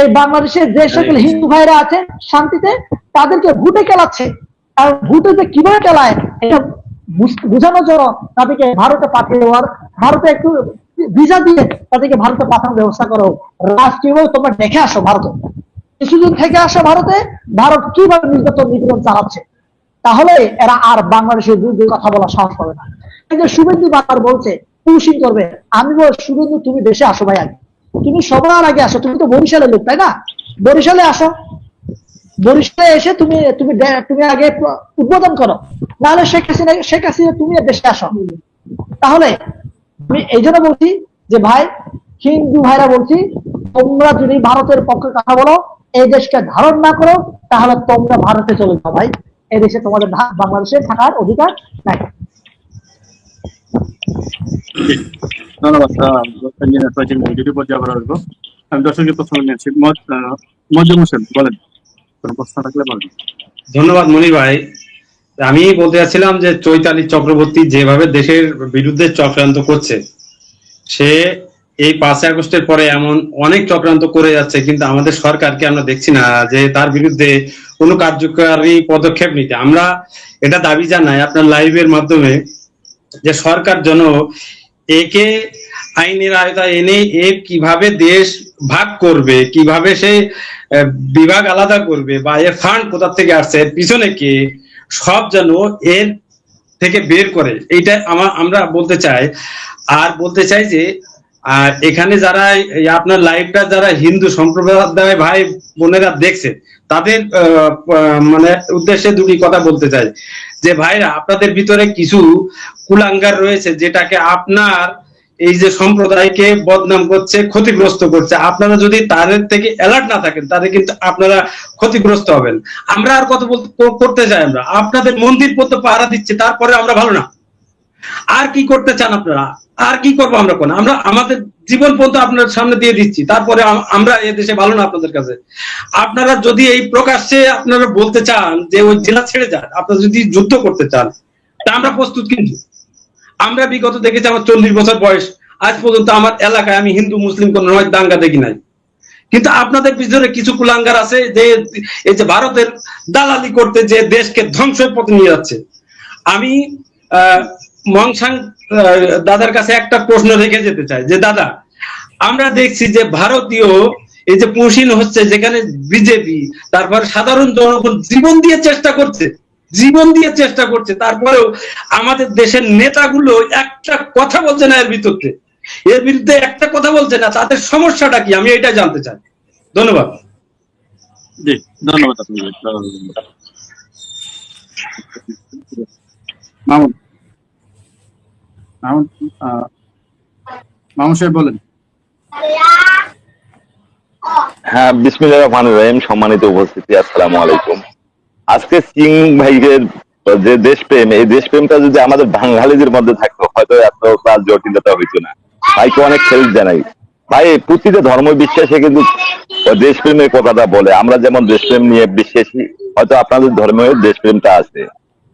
এই বাংলাদেশের যে সকল হিন্দু ভাইরা আছে শান্তিতে, তাদেরকে ভুটে খেলাচ্ছে। আর ভুটে যে কিভাবে খেলায় এটা বোঝানোর জন্য তাদেরকে ভারতে পাঠিয়ে দেওয়ার, ভারতে একটু ভিসা দিয়ে তাদেরকে ভারতে পাঠানোর ব্যবস্থা করো। রাষ্ট্রীয় তোমরা দেখে আসো, ভারতে কিছুদিন থেকে আসো, ভারত কিভাবে নির্যাতন চালাচ্ছে, তাহলে এরা আর বাংলাদেশের বিরুদ্ধে কথা বলা সাহস পাবে না। এই যে শুভেন্দু বারবার বলছে পুশিং করবে, আমি বল শুভেন্দু তুমি দেশে আসো ভাই, আগে তুমি সবার আগে আসো, তুমি তো বরিশালের লোক তাই না, বরিশালে আসো, বরিশালে এসে তুমি আগে উদ্বোধন করো, নাহলে শেখ হাসিনা তুমি দেশে আসো। তাহলে আমি এই জন্য বলছি যে ভাই, হিন্দু ভাইরা বলছি, তোমরা যদি ভারতের পক্ষে কথা বলো, এই দেশকে ধারণ না করো, তাহলে তোমরা ভারতে চলে যাও ভাই, এই দেশে তোমাদের বাংলাদেশে থাকার অধিকার নাই। ধন্যবাদ। আমি দর্শকের প্রশ্ন নিয়েছি, মজুম হোসেন বলেন, প্রশ্ন থাকলে বলেন। ধন্যবাদ মনির ভাই। আমি বলতে চাচ্ছিলাম যে চৈতালি চক্রবর্তী যেভাবে দেশের বিরুদ্ধে চক্রান্ত করছে, সে এই 5 আগস্টের পরে এমন অনেক চক্রান্ত করে যাচ্ছে, কিন্তু আমাদের সরকারকে আমরা দেখছি না যে তার বিরুদ্ধে কোনো কার্যকারী পদক্ষেপ নিতে। আমরা এটা দাবি জানাই আপনার লাইভের মাধ্যমে যে সরকার যেন একে আইনের আওতায় এনে কিভাবে দেশ ভাগ করবে, কিভাবে সে বিভাগ আলাদা করবে, বা এর ফান্ড কোথা থেকে আসছে, এর পিছনে কে, সব যেন এর থেকে বের করে, এইটা আমরা বলতে চাই। আর বলতে চাই যে আর এখানে যারা আপনার লাইভটা যারা হিন্দু সম্প্রদায় ভাই বোনেরা দেখছে, তাদের মানে উদ্দেশ্যে দুটি কথা বলতে চাই যে ভাইরা, আপনাদের ভিতরে কিছু কুলাঙ্গার রয়েছে যেটাকে আপনার এই যে সম্প্রদায়কে বদনাম করছে, ক্ষতিগ্রস্ত করছে। আপনারা যদি তাদের থেকে অ্যালার্ট না থাকেন তাহলে কিন্তু আপনারা ক্ষতিগ্রস্ত হবেন। আমরা আর কত করতে চাই, আমরা আপনাদের মন্দির পর্যন্ত পাহারা দিচ্ছি, তারপরে আমরা ভালো না। আর কি করতে চান আপনারা? আর কি করবো আমরা? কোন আমরা আমাদের জীবন পর্যন্ত আপনার সামনে দিয়ে দিচ্ছি, তারপরে আমরা এ দেশে ভালো না আপনাদের কাছে। আপনারা যদি এই প্রকাশ্যে আপনারা বলতে চান যে ওই জেলা ছেড়ে যান, আপনারা যদি যুদ্ধ করতে চান, তা আমরা প্রস্তুত। কিন্তু আমরা বিগত দেখেছি, আমার 40 বছর বয়স, আজ পর্যন্ত আমার এলাকায় আমি হিন্দু মুসলিম কোন দাঙ্গা দেখি নাই। কিন্তু আপনাদের পিছনে কিছু কুলাঙ্গার আছে যে এই যে ভারতের দালালি করতে যে দেশকে ধ্বংসের পথে নিয়ে যাচ্ছে। আমি মংসাং দাদার কাছে একটা প্রশ্ন রেখে যেতে চাই যে দাদা, আমরা দেখছি যে ভারতীয় এই যে পুশিন হচ্ছে, যেখানে বিজেপি তারপর সাধারণ জনগণ জীবন দিয়ে চেষ্টা করছে, তারপরেও আমাদের দেশের নেতাগুলো একটা কথা বলছে না, এর বিরুদ্ধে একটা কথা বলছে না। তাদের সমস্যাটা কি, আমি এটা জানতে চাই। ধন্যবাদ। জি, ধন্যবাদ আপনাকে। মামুন মামুন মামুন সাহেব বলেন। হ্যাঁ, বিসমিল্লাহির রহমানির রহিম। সম্মানিত উপস্থিতি, আসসালামু আলাইকুম। আজকে সিং ভাইয়ের যে দেশপ্রেম, এই দেশপ্রেমটা যদি আমাদের বাঙালিদের মধ্যে থাকতো, হয়তো এত তার জটিলতা হইতো না। ভাইকে অনেক সেলফ জানাই। ভাই প্রতিটা ধর্ম বিশ্বাসে কিন্তু দেশপ্রেমের কথাটা বলে। আমরা যেমন দেশপ্রেম নিয়ে বিশ্বাসী, হয়তো আপনাদের ধর্মেও দেশপ্রেমটা আছে।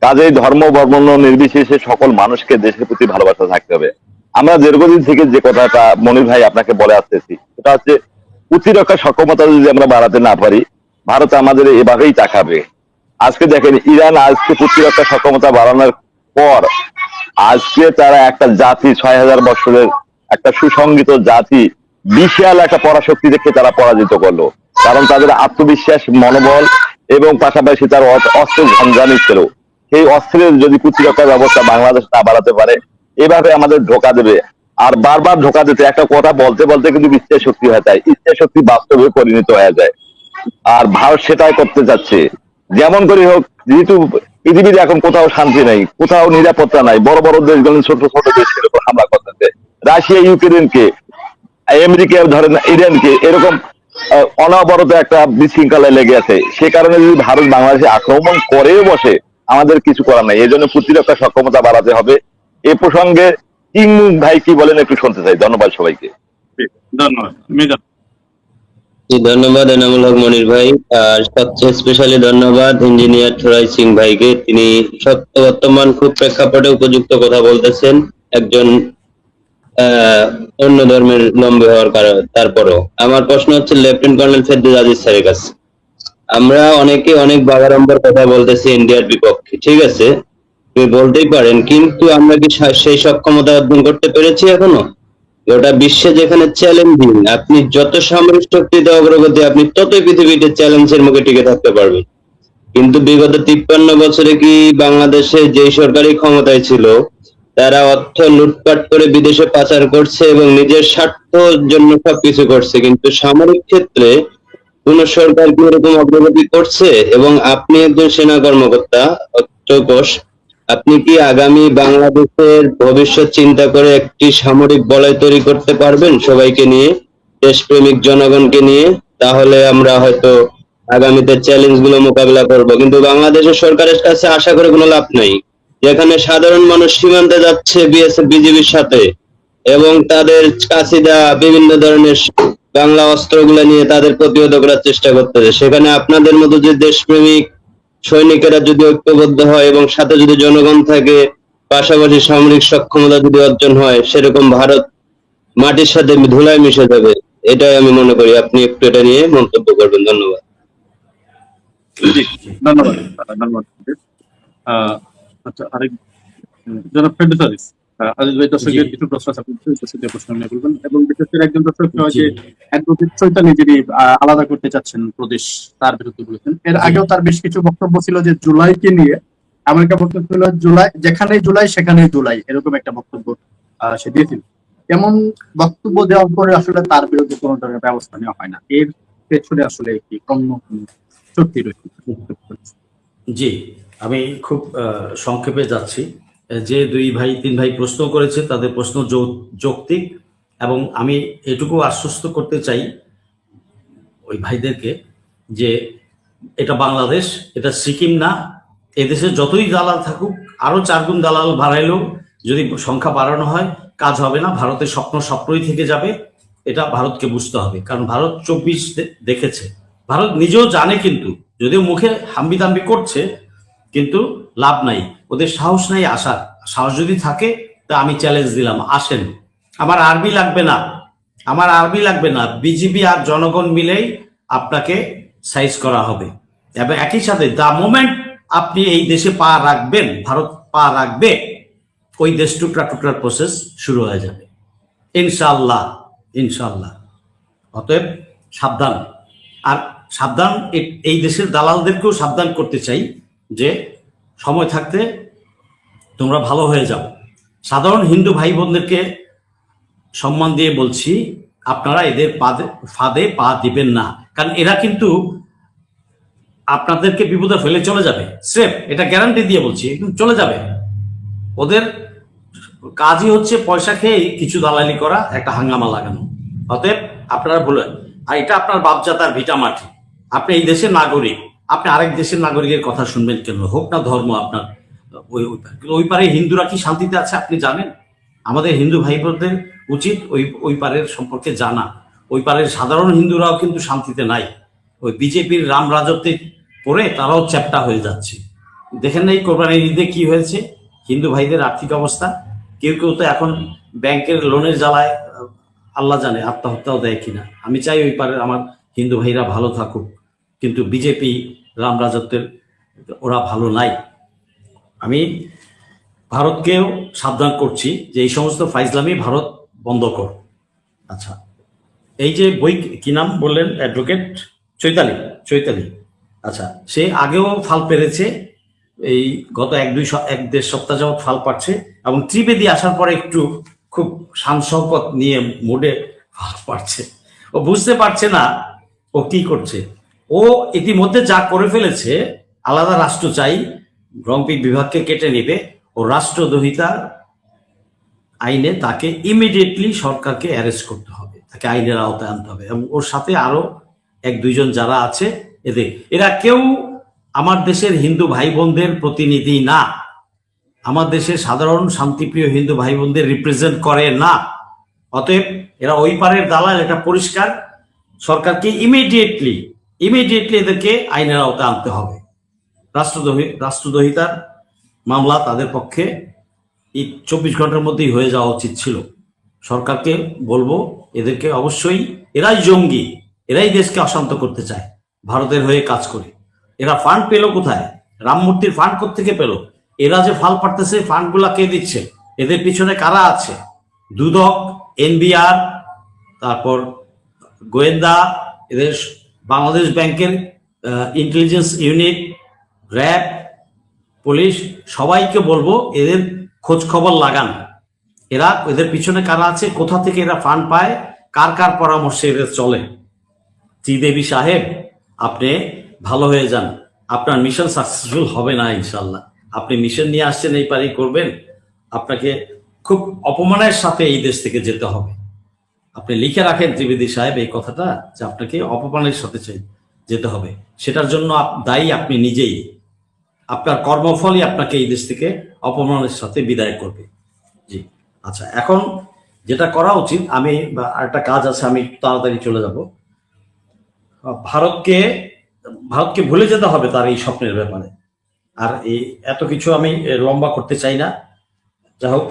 কাজেই ধর্ম বর্ণ নির্বিশেষে সকল মানুষকে দেশের প্রতি ভালোবাসা থাকতে হবে। আমরা দীর্ঘদিন থেকে যে কথাটা মনির ভাই আপনাকে বলে আসতেছি, সেটা হচ্ছে প্রতিরক্ষা সক্ষমতা যদি আমরা বাড়াতে না পারি, ভারত আমাদের এভাবেই তাকাবে। আজকে দেখেন, ইরান আজকে প্রতিরক্ষা সক্ষমতা বাড়ানোর পর আজকে তারা একটা জাতি, 6000 বছরের একটা সুসংগঠিত জাতি, বিশাল একটা পরাশক্তি দেখে তারা পরাজিত করলো। কারণ তাদের আত্মবিশ্বাস, মনোবল এবং পাশাপাশি তার অস্ত্রের ঝঞ্ঝানি ছিল। সেই অস্ত্রের যদি প্রতিরক্ষা ব্যবস্থা বাংলাদেশ না বাড়াতে পারে, এভাবে আমাদের ধোকা দেবে। আর বারবার ধোকা দিতে, একটা কথা বলতে বলতে কিন্তু ইচ্ছা শক্তি হয়ে যায়, ইচ্ছা শক্তি বাস্তবে পরিণত হয়ে যায়। আর ভারত সেটাই করতে যাচ্ছে। যেমন করে হোক, যেহেতু পৃথিবীতে এখন কোথাও শান্তি নেই, কোথাও নিরাপত্তা নাই, বড় বড় দেশগুলো ছোট ছোট দেশের উপর হামলা করতেছে। রাশিয়া ইউক্রেনকে, আমেরিকা ধরেন ইরানকে, এরকম অনবরত একটা বিশৃঙ্খলায় লেগে আছে। সে কারণে যদি ভারত বাংলাদেশে আক্রমণ করেও বসে, আমাদের কিছু করার নাই। এই জন্য প্রতিরক্ষা সক্ষমতা বাড়াতে হবে। এ প্রসঙ্গে কিং ভাই কি বলেন একটু শুনতে চাই। ধন্যবাদ সবাইকে। ধন্যবাদ। মিজান। ধন্যবাদ এনামুল হক মনির ভাই। আর সবচেয়ে স্পেশালি ধন্যবাদ ইঞ্জিনিয়ার থরাই সিং ভাইকে। তিনি সত্য বর্তমান খুব প্রেক্ষাপটে উপযুক্ত কথা বলতেছেন, একজন অন্য ধর্মের লম্বে হওয়ার কারণ। তারপরও আমার প্রশ্ন হচ্ছে লেফটেন্যান্ট কর্নেল ফেরদৌস আজিজ স্যারের কাছে। আমরা অনেকে অনেক বাগাড়ম্বর কথা বলতেছি ইন্ডিয়ার বিপক্ষে, ঠিক আছে, আপনি বলতেই পারেন, কিন্তু আমরা কি সেই সক্ষমতা অর্জন করতে পেরেছি এখনো? গোটা বিশ্বে যেখানে চ্যালেঞ্জিং, আপনি যত সামরিক শক্তিতে অগ্রগতি, আপনি ততই পৃথিবীতে চ্যালেঞ্জের মুখে টিকে থাকতে পারবেন। কিন্তু বিগত 53 বছরে কি বাংলাদেশে যে সরকারি ক্ষমতায় ছিল, তারা অর্থ লুটপাট করে বিদেশে পাচার করছে এবং নিজের স্বার্থের জন্য সবকিছু করছে, কিন্তু সামরিক ক্ষেত্রে কোন সরকার কি এরকম অগ্রগতি করছে? এবং আপনি একজন সেনা কর্মকর্তা, চৌকস, আপনি কি আগামী বাংলাদেশের ভবিষ্যৎ চিন্তা করে একটি সামরিক বলয় তৈরি করতে পারবেন সবাইকে নিয়ে, দেশপ্রেমিক জনগণকে নিয়ে? তাহলে আমরা হয়তো আগামীতে চ্যালেঞ্জ গুলো মোকাবিলা করব। কিন্তু বাংলাদেশের সরকারের কাছে আশা করে কোনো লাভ নাই, যেখানে সাধারণ মানুষ সীমান্তে যাচ্ছে বিএসএফ বিজিবির সাথে এবং তাদের কাছিদা বিভিন্ন ধরনের বাংলা অস্ত্রগুলো নিয়ে তাদের প্রতিহত করার চেষ্টা করতেছে। সেখানে আপনাদের মতো যে দেশপ্রেমিক সৈনিকেরা যদি ঐক্যবদ্ধ হয় এবং সাথে যদি জনগণ থাকে, পাশাপাশি সামরিক সক্ষমতা যদি অর্জন হয়, সেরকম ভারত মাটির সাথে ধুলায় মিশে যাবে। এটাই আমি মনে করি। আপনি একটু এটা নিয়ে মন্তব্য করবেন। ধন্যবাদ। ধন্যবাদ। ধন্যবাদ। আচ্ছা, আরেক জনাব ফেরদৌস আজিজ। আজিজ ভাই, দর্শকের কিছু প্রশ্ন আছে, প্রশ্ন নিয়ে বলবেন। এবং বিশেষ করে একজন দর্শক যে অ্যাডভোকেট চৈতালি যিনি আলাদা করতে চাচ্ছেন প্রদেশ, তার বিরুদ্ধে বলেছেন। এর আগেও তার বেশ কিছু বক্তব্য ছিল যে জুলাইকে নিয়ে, এমন একটা বক্তব্য ছিল জুলাই যেখানেই জুলাই সেখানেই জুলাই, এরকম একটা বক্তব্য সে দিয়েছিল। এমন বক্তব্য দেওয়ার পরে আসলে তার বিরুদ্ধে কোনো ধরনের ব্যবস্থা নেওয়া হয় না। এর পেছনে আসলে কি অন্য সত্যি রয়েছে? জি, আমি খুব সংক্ষেপে যাচ্ছি। যে তিন ভাই প্রশ্ন করেছে, তাদের প্রশ্ন যৌক্তিক, এবং আমি এটুকু আশ্বস্ত করতে চাই ওই ভাইদেরকে যে এটা বাংলাদেশ, এটা সিকিম না। এদেশে যতই দালাল থাকুক, আরো 4 গুণ দালাল বাড়াইলেও যদি সংখ্যা বাড়ানো হয়, কাজ হবে না, ভারতের স্বপ্ন স্বপ্নই থেকে যাবে। এটা ভারতকে বুঝতে হবে, কারণ ভারত 24 দেখেছে, ভারত নিজেও জানে, কিন্তু যদিও মুখে হাম্বিতাম্বি করছে, কিন্তু লাভ নাই, ওদের সাহস নাই আসার। সাহস যদি থাকে তা আমি চ্যালেঞ্জ দিলাম, আসেন, আমার আর্মি লাগবে না, আমার আর্মি লাগবে না, বিজিবি আর জনগণ মিলেই আপনাকে সাইজ করা হবে। এবং একই সাথে দা মোমেন্ট আপনি এই দেশে পা রাখবেন, ভারত পা রাখবে, ওই দেশ টুকরা টুকরার প্রসেস শুরু হয়ে যাবে ইনশাআল্লাহ, ইনশাআল্লাহ। অতএব সাবধান। আর সাবধান, এই দেশের দালালদেরকেও সাবধান করতে চাই যে সময় থাকতে তোমরা ভালো হয়ে যাও। সাধারণ হিন্দু ভাই বোনদেরকে সম্মান দিয়ে বলছি, আপনারা এদের ফাঁদে পা দিবেন না, কারণ এরা কিন্তু আপনাদেরকে বিপদে ফেলে চলে যাবে, স্রেফ এটা গ্যারান্টি দিয়ে বলছি, একদম চলে যাবে। ওদের কাজই হচ্ছে পয়সা খেয়ে কিছু দালালি করা, একটা হাঙ্গামা লাগানো। অতএব আপনারা ভুলেন, আর এটা আপনার বাপজাতার ভিটা মাটি, আপনি এই দেশের নাগরিক, আপনি আরেক দেশের নাগরিকের কথা শুনবেন কেন? হোক না ধর্ম আপনার ওই পারে হিন্দুরা কি শান্তিতে আছে আপনি জানেন? আমাদের হিন্দু ভাই বোনদের উচিত ওই পারের সম্পর্কে জানা। ওই পারের সাধারণ হিন্দুরাও কিন্তু শান্তিতে নাই, ওই বিজেপির রাম রাজত্বে পড়ে তারাও চ্যাপ্টা হয়ে যাচ্ছে। দেখেন না এই কোরবানির ঈদে কি হয়েছে হিন্দু ভাইদের আর্থিক অবস্থা? কেউ কেউ তো এখন ব্যাংকের লোনের জ্বালায় আল্লাহ জানে আত্মহত্যাও দেয় কিনা। আমি চাই ওই পারের আমার হিন্দু ভাইরা ভালো থাকুক, কিন্তু বিজেপি রাম রাজত্বের ওরা ভালো নাই। আমি ভারতকেও সাবধান করছি যে এই সমস্ত ফাইজলামি ভারত বন্ধ কর। আচ্ছা, এই যে বই কি নাম বললেন, অ্যাডভোকেট চৈতালি, আচ্ছা, সে আগেও ফাল পেরেছে, এই গত এক দেড় সপ্তাহ যাবৎ ফাল পাচ্ছে, এবং ত্রিবেদী আসার পরে একটু খুব শান শওকত নিয়ে মোডে ফাল পাচ্ছে। ও বুঝতে পারছে না ও কি করছে। ও ইতিমধ্যে যা করে ফেলেছে, আলাদা রাষ্ট্র চাই, রংপিক বিভাগকে কেটে নেবে, ও রাষ্ট্রদ্রোহিতা আইনে তাকে ইমিডিয়েটলি সরকারকে অ্যারেস্ট করতে হবে, তাকে আইনের আওতায় আনতে হবে। এবং ওর সাথে আরো এক দুইজন যারা আছে, এরা কেউ আমার দেশের হিন্দু ভাই বোনদের প্রতিনিধি না, আমার দেশের সাধারণ শান্তিপ্রিয় হিন্দু ভাই বোনদের রিপ্রেজেন্ট করে না। অতএব এরা ওই পারের দালাল, এটা পরিষ্কার। সরকারকে ইমিডিয়েটলি এদেরকে আইনের আওতায় আনতে হবে। রাষ্ট্রদ্রোহিতার মামলা তাদের পক্ষে এই 24 ঘন্টার মধ্যেই হয়ে যাওয়া উচিত ছিল। সরকারকে বলবো এদেরকে অবশ্যই, এরাই জঙ্গি, এরাই দেশকে অশান্ত করতে চায়, ভারতের হয়ে কাজ করে। এরা ফান্ড পেলো কোথায়? রামমূর্তির ফান্ড কোত্থেকে পেলো? এরা যে ফাল পাঠাতেছে, ফান্ডগুলা কে দিচ্ছে? এদের পিছনে কারা আছে? দুদক, এনবিআর, তারপর গোয়েন্দা, এদের বাংলাদেশ ব্যাংকের ইন্টেলিজেন্স ইউনিট, র্যাব, পুলিশ, সবাইকে বলবো এদের খোঁজ খবর লাগান। এদের পিছনে কারা আছে, কোথা থেকে এরা ফান্ড পায়, কার কার পরামর্শে এদের চলে। ত্রিদেবী সাহেব, আপনি ভালো হয়ে যান, আপনার মিশন সাকসেসফুল হবে না ইনশাল্লাহ। আপনি মিশন নিয়ে আসছেন, এই পারি করবেন, আপনাকে খুব অপমানের সাথে এই দেশ থেকে যেতে হবে। আপনি লিখে রাখেন ত্রিবেদী সাহেব এই কথাটা, যে আপনাকে অপমানের সাথে যেতে হবে। সেটার জন্য দায়ী আপনি নিজেই, আপনার কর্মফলই আপনাকে এই দেশ থেকে অপমানের সাথে বিদায় করবে। জি, আচ্ছা, এখন যেটা করা উচিত, আমি আরেকটা কাজ আছে, আমি তাড়াতাড়ি চলে যাব। ভারতকে ভুলে যেতে হবে তার এই স্বপ্নের ব্যাপারে। আর এই এত কিছু আমি লম্বা করতে চাই না। যা হোক,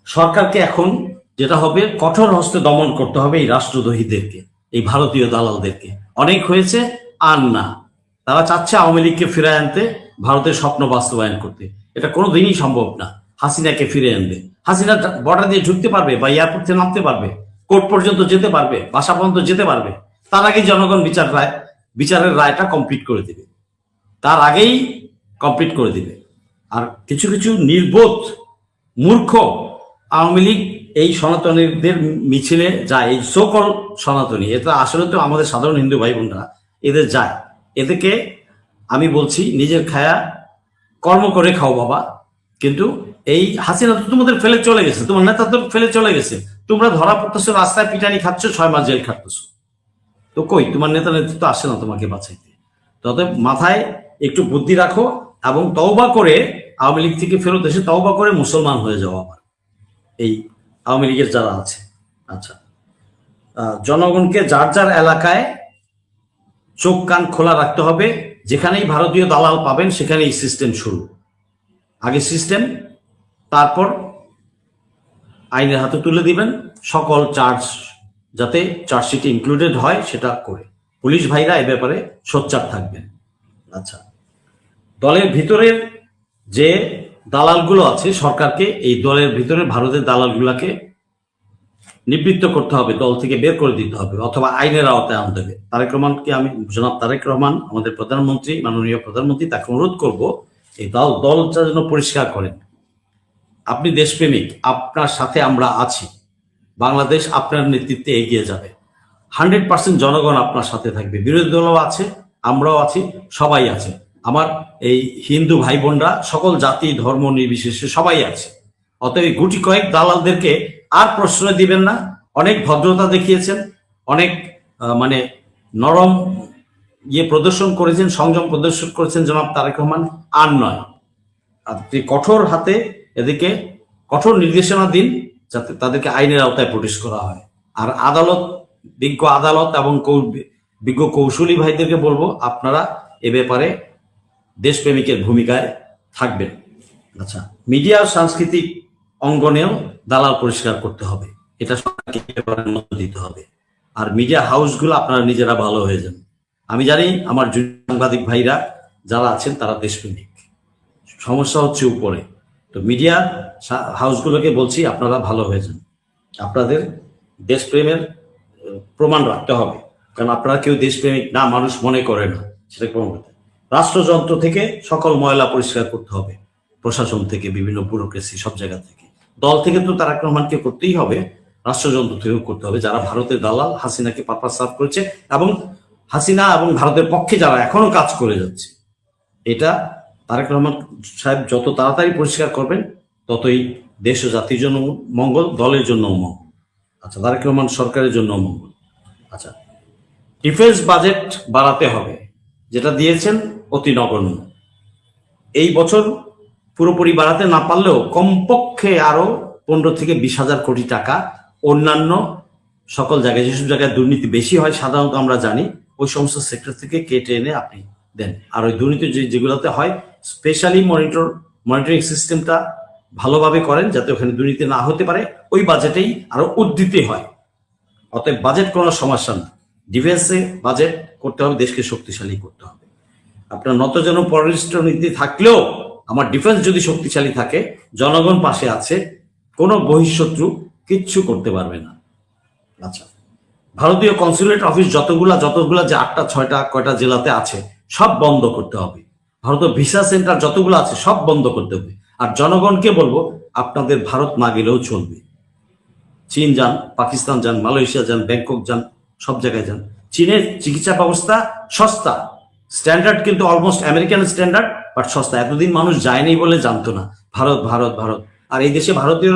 সরকারকে এখন যেটা হবে, কঠোর হস্তে দমন করতে হবে এই রাষ্ট্রদ্রোহীদেরকে, এই ভারতীয় দালালদেরকে। অনেক হয়েছে, আর না। তারা চাচ্ছে আওয়ামী লীগকে ফিরে আনতে, ভারতের স্বপ্ন বাস্তবায়ন করতে। এটা কোনোদিনই সম্ভব না। হাসিনাকে ফিরে আনবে, হাসিনা বর্ডার দিয়ে ঢুকতে পারবে, বা এয়ারপোর্ট থেকে নামতে পারবে, কোর্ট পর্যন্ত যেতে পারবে, বাসা পর্যন্ত যেতে পারবে। তার আগেই জনগণ বিচারের রায়টা কমপ্লিট করে দিবে, তার আগেই কমপ্লিট করে দিবে। আর কিছু কিছু নির্বোধ মূর্খ আওয়ামী লীগ এই সনাতনীদের মিছিলে যায়, এই সকল সনাতনী, এটা আসলে তো আমাদের সাধারণ হিন্দু ভাই বোনরা, এদের যায়। এদেরকে আমি বলছি, নিজের খায়া কর্ম করে খাও বাবা। কিন্তু এই হাসিনা তো তোমাদের ফেলে চলে গেছে, তোমার নেতা তো ফেলে চলে গেছে, তোমরা ধরা পড়তেছো, রাস্তায় পিটানি খাচ্ছ, 6 মাস জেল খাটতেছো। তো কই তোমার নেতা নেতৃত্ব আসে না তোমাকে বাঁচাইতে। তবে মাথায় একটু বুদ্ধি রাখো, এবং তওবা করে আওয়ামী লীগ থেকে ফেরত এসে তওবা করে মুসলমান হয়ে যাও। আবার এই আওয়ামী লীগের যারা আছে। আচ্ছা, জনগণকে যার যার এলাকায় চোখ কান খোলা রাখতে হবে। যেখানেই ভারতীয় দালাল পাবেন সেখানেই সিস্টেম শুরু। আগে সিস্টেম, তারপর আইনের হাতে তুলে দিবেন। সকল চার্জ যাতে চার্জশিটে ইনক্লুডেড হয় সেটা করে পুলিশ ভাইরা এ ব্যাপারে সোচ্চার থাকবেন। আচ্ছা, দলের ভিতরের যে দালালগুলো আছে, সরকারকে এই দলের ভিতরে ভারতের দালালগুলাকে নিবৃত্ত করতে হবে, দল থেকে বের করে দিতে হবে, অথবা আইনের আওতায় আনতে হবে। তারেক রহমান আমাদের প্রধানমন্ত্রী, মাননীয় প্রধানমন্ত্রী, তাকে অনুরোধ করব এই দলটা যেন পরিষ্কার করেন। আপনি দেশপ্রেমিক, আপনার সাথে আমরা আছি, বাংলাদেশ আপনার নেতৃত্বে এগিয়ে যাবে। 100% জনগণ আপনার সাথে থাকবে। বিরোধী দলও আছে, আমরাও আছি, সবাই আছে। আমার এই হিন্দু ভাই বোনরা সকল জাতি ধর্ম নির্বিশেষে সবাই আছে। অতএব গুটি কয়েক দালালদেরকে আর প্রশ্রয় দিবেন না। অনেক ভদ্রতা দেখিয়েছেন, অনেক মানে নরম প্রদর্শন করেছেন, সংযম প্রদর্শন করেছেন জনাব তারেক রহমান। আর নয়, আপনি কঠোর হাতে এদিকে কঠোর নির্দেশনা দিন যাতে তাদেরকে আইনের আওতায় প্রতিষ্ঠা করা হয়। আর আদালত, বিজ্ঞ আদালত এবং বিজ্ঞ কৌশলী ভাইদেরকে বলবো আপনারা এ ব্যাপারে দেশপ্রেমিকের ভূমিকায় থাকবেন। আচ্ছা, মিডিয়া ও সাংস্কৃতিক অঙ্গনেও দালাল পরিষ্কার করতে হবে, এটা সরকারকে মত দিতে হবে। আর মিডিয়া হাউসগুলো আপনারা নিজেরা ভালো হয়ে যান। আমি জানি আমার সাংবাদিক ভাইরা যারা আছেন তারা দেশপ্রেমিক, সমস্যা হচ্ছে উপরে। তো মিডিয়া হাউসগুলোকে বলছি আপনারা ভালো হয়ে যান, আপনাদের দেশপ্রেমের প্রমাণ রাখতে হবে। কারণ আপনারা কেউ দেশপ্রেমিক না মানুষ মনে করে না, সেটা প্রমাণ করতে। রাষ্ট্রযন্ত্র থেকে সকল ময়লা পরিষ্কার করতে হবে, প্রশাসন থেকে, বিভিন্ন ব্যুরোক্রেসি, সব জায়গা থেকে। দল থেকে তো তারেক রহমানকে করতেই হবে, রাষ্ট্রযন্ত্র থেকেও করতে হবে। যারা ভারতের দালাল, হাসিনাকে পারপাস সার্ভ করেছে এবং হাসিনা এবং ভারতের পক্ষে যারা এখনো কাজ করে যাচ্ছে, এটা তারেক রহমান সাহেব যত তাড়াতাড়ি পরিষ্কার করবেন ততই দেশ ও জাতির জন্য মঙ্গল, দলের জন্য মঙ্গল। আচ্ছা, তারেক রহমান সরকারের জন্য মঙ্গল। আচ্ছা, ডিফেন্স বাজেট বাড়াতে হবে, যেটা দিয়েছেন অতি নগণ্য। এই বছর পুরোপুরি বাড়াতে না পারলেও কমপক্ষে আরো 15 থেকে 20,000 কোটি টাকা অন্যান্য সকল জায়গায়, যেসব জায়গায় দুর্নীতি বেশি হয় সাধারণত আমরা জানি, ওই সমস্ত সেক্টর থেকে কেটে এনে আপনি দেন। আর ওই দুর্নীতি যেগুলোতে হয় স্পেশালি মনিটরিং সিস্টেমটা ভালোভাবে করেন যাতে ওখানে দুর্নীতি না হতে পারে, ওই বাজেটেই আরো উদ্ধৃতি হয়। অতএব বাজেট কোনো সমস্যা না, ডিফেন্সে বাজেট করতে হবে, দেশকে শক্তিশালী করতে হবে। আপনার নতজন পররাষ্ট্র নীতি থাকলেও আমার ডিফেন্স যদি শক্তিশালী থাকে, জনগণ পাশে আছে, কোনো বহিঃশত্রু কিচ্ছু করতে পারবে না। আচ্ছা, ভারতীয় কনসুলেট অফিস যতগুলা যে 8টা 6টা কয়টা জেলাতে আছে সব বন্ধ করতে হবে। ভারতীয় ভিসা সেন্টার যতগুলো আছে সব বন্ধ করতে হবে। আর জনগণকে বলবো আপনাদের ভারত না গেলেও চলবে, চীন যান, পাকিস্তান যান, মালয়েশিয়া যান, ব্যাংকক যান, সব জায়গায় যান। চীনের চিকিৎসা ব্যবস্থা সস্তা, স্ট্যান্ডার্ড কিন্তু অলমোস্ট আমেরিকান স্ট্যান্ডার্ড, বাট সস্তা। এতদিন মানুষ যায়নি বলে জানতো না, ভারত ভারত ভারত। আর এই দেশে ভারতীয়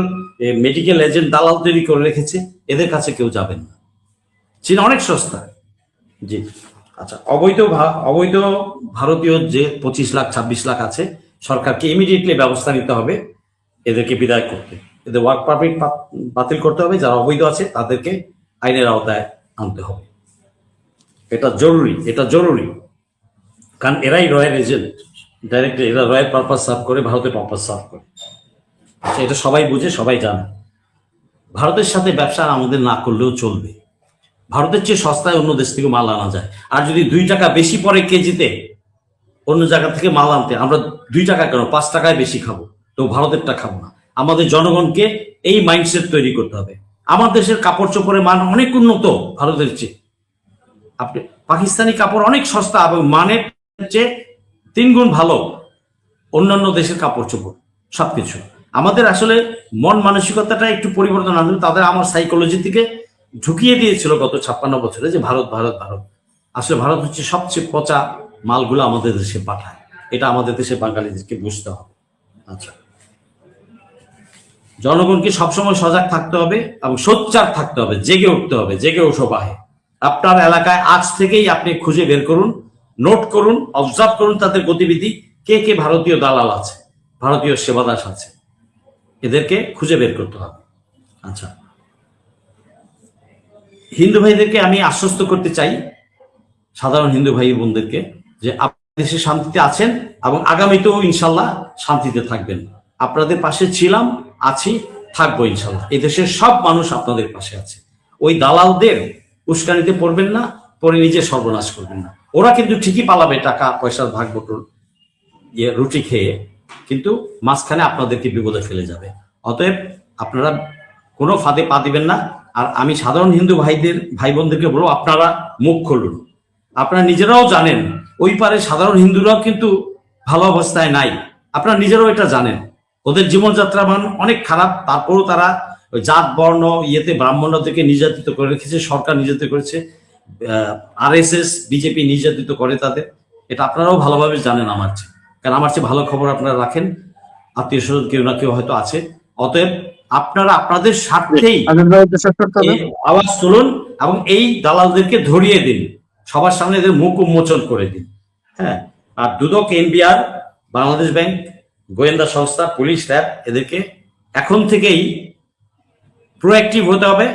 মেডিকেল এজেন্ট দালাল তৈরি করে রেখেছে, এদের কাছে কেউ যাবেন না। চীন অনেক সস্তা। জি, আচ্ছা, অবৈধ ভারতীয় যে 25 লাখ 26 লাখ আছে, সরকারকে ইমিডিয়েটলি ব্যবস্থা নিতে হবে এদেরকে বিদায় করতে, এদের ওয়ার্ক পারমিট বাতিল করতে হবে। যারা অবৈধ আছে তাদেরকে আইনের আওতায় আনতে হবে। এটা জরুরি, কারণ এরাই রয়ের এজেন্ট, ডাইরেক্ট এরা রয়ের পারপাস সার্ভ করে, ভারতের পারপাস সার্ভ করে। আচ্ছা, এটা সবাই বুঝে, সবাই জানে। ভারতের সাথে ব্যবসা আমাদের না করলেও চলবে। ভারতের চেয়ে সস্তায় অন্য দেশ থেকে মাল আনা যায়। আর যদি 2 টাকা বেশি পড়ে কেজিতে অন্য জায়গা থেকে মাল আনতে, আমরা 2 টাকা কেন 5 টাকায় বেশি খাবো, তো ভারতেরটা খাবো না। আমাদের জনগণকে এই মাইন্ডসেট তৈরি করতে হবে। আমার দেশের কাপড় চোপড়ের মান অনেক উন্নত ভারতের চেয়ে। আপনি পাকিস্তানি কাপড় অনেক সস্তা এবং মানের চেয়ে 3 গুণ ভালো অন্যান্য দেশের কাপড় চোপড়, সবকিছু। আমাদের আসলে মন মানসিকতাটা একটু পরিবর্তন আনবে। তাদের আমার সাইকোলজি থেকে ঢুকিয়ে দিয়েছিল গত 56 বছরে যে ভারত ভারত ভারত। আসলে ভারত হচ্ছে সবচেয়ে পচা মালগুলো আমাদের দেশে পাঠায়। এটা আমাদের দেশে বাঙালিদেরকে বুঝতে হবে। আচ্ছা, জনগণকে সবসময় সজাগ থাকতে হবে এবং সোচ্চার থাকতে হবে, জেগে উঠতে হবে, জেগে ওঠো বাহে। আপনার এলাকায় আজ থেকেই আপনি খুঁজে বের করুন, নোট করুন, অবজার্ভ করুন তাদের গতিবিধি। কে কে ভারতীয় দালাল আছে, ভারতীয় সেবাদাস আছে, এদেরকে খুঁজে বের করতে হবে। আচ্ছা, হিন্দু ভাইদেরকে আমি আশ্বস্ত করতে চাই, সাধারণ হিন্দু ভাই বোনদেরকে, যে আপনারা দেশে শান্তিতে আছেন এবং আগামীতেও ইনশাল্লাহ শান্তিতে থাকবেন। আপনাদের পাশে ছিলাম, আছি, থাকবো ইনশাল্লাহ। এই দেশের সব মানুষ আপনাদের পাশে আছে। ওই দালালদের উস্কানিতে পড়বেন না, পরে নিজে সর্বনাশ করবেন না। ওরা কিন্তু ঠিকই পালাবে টাকা পয়সার ভাগ বটল রুটি খেয়ে, কিন্তু মাঝখানে আপনাদেরকে বিপদে ফেলে যাবে। অতএব আপনারা কোনো ফাঁদে পা দিবেন না। আর আমি সাধারণ হিন্দু ভাই বোনদেরকে বলবো, আপনারা মুখ খুলুন। আপনারা নিজেরাও জানেন ওই পারে সাধারণ হিন্দুরাও কিন্তু ভালো অবস্থায় নাই, আপনারা নিজেরাও এটা জানেন। ওদের জীবনযাত্রা মান অনেক খারাপ, তারপরও তারা ওই জাত বর্ণ ইয়েতে ব্রাহ্মণদেরকে নির্যাতিত করে রেখেছে, সরকার নির্যাতিত করেছে, RSS বিজেপি নির্যাতিত করে তাদের। এটা আপনারাও ভালোভাবে জানেন আমার চেয়ে, কারণ আমার চেয়ে ভালো খবর আপনারা রাখেন, আত্মীয় স্বজন কেউ না কেউ হয়তো আছে। অতএব আপনারা আপনাদের স্বার্থেই এই আওয়াজ তুলুন এবং এই দালালদেরকে ধরিয়ে দিন, সবার সামনে এদের মুখ উন্মোচন করে দিন। হ্যাঁ, আর দুদক, NBR, বাংলাদেশ ব্যাংক, গোয়েন্দা সংস্থা, পুলিশ, র্যাব, এদেরকে এখন থেকেই প্রোঅ্যাক্টিভ হতে হবে,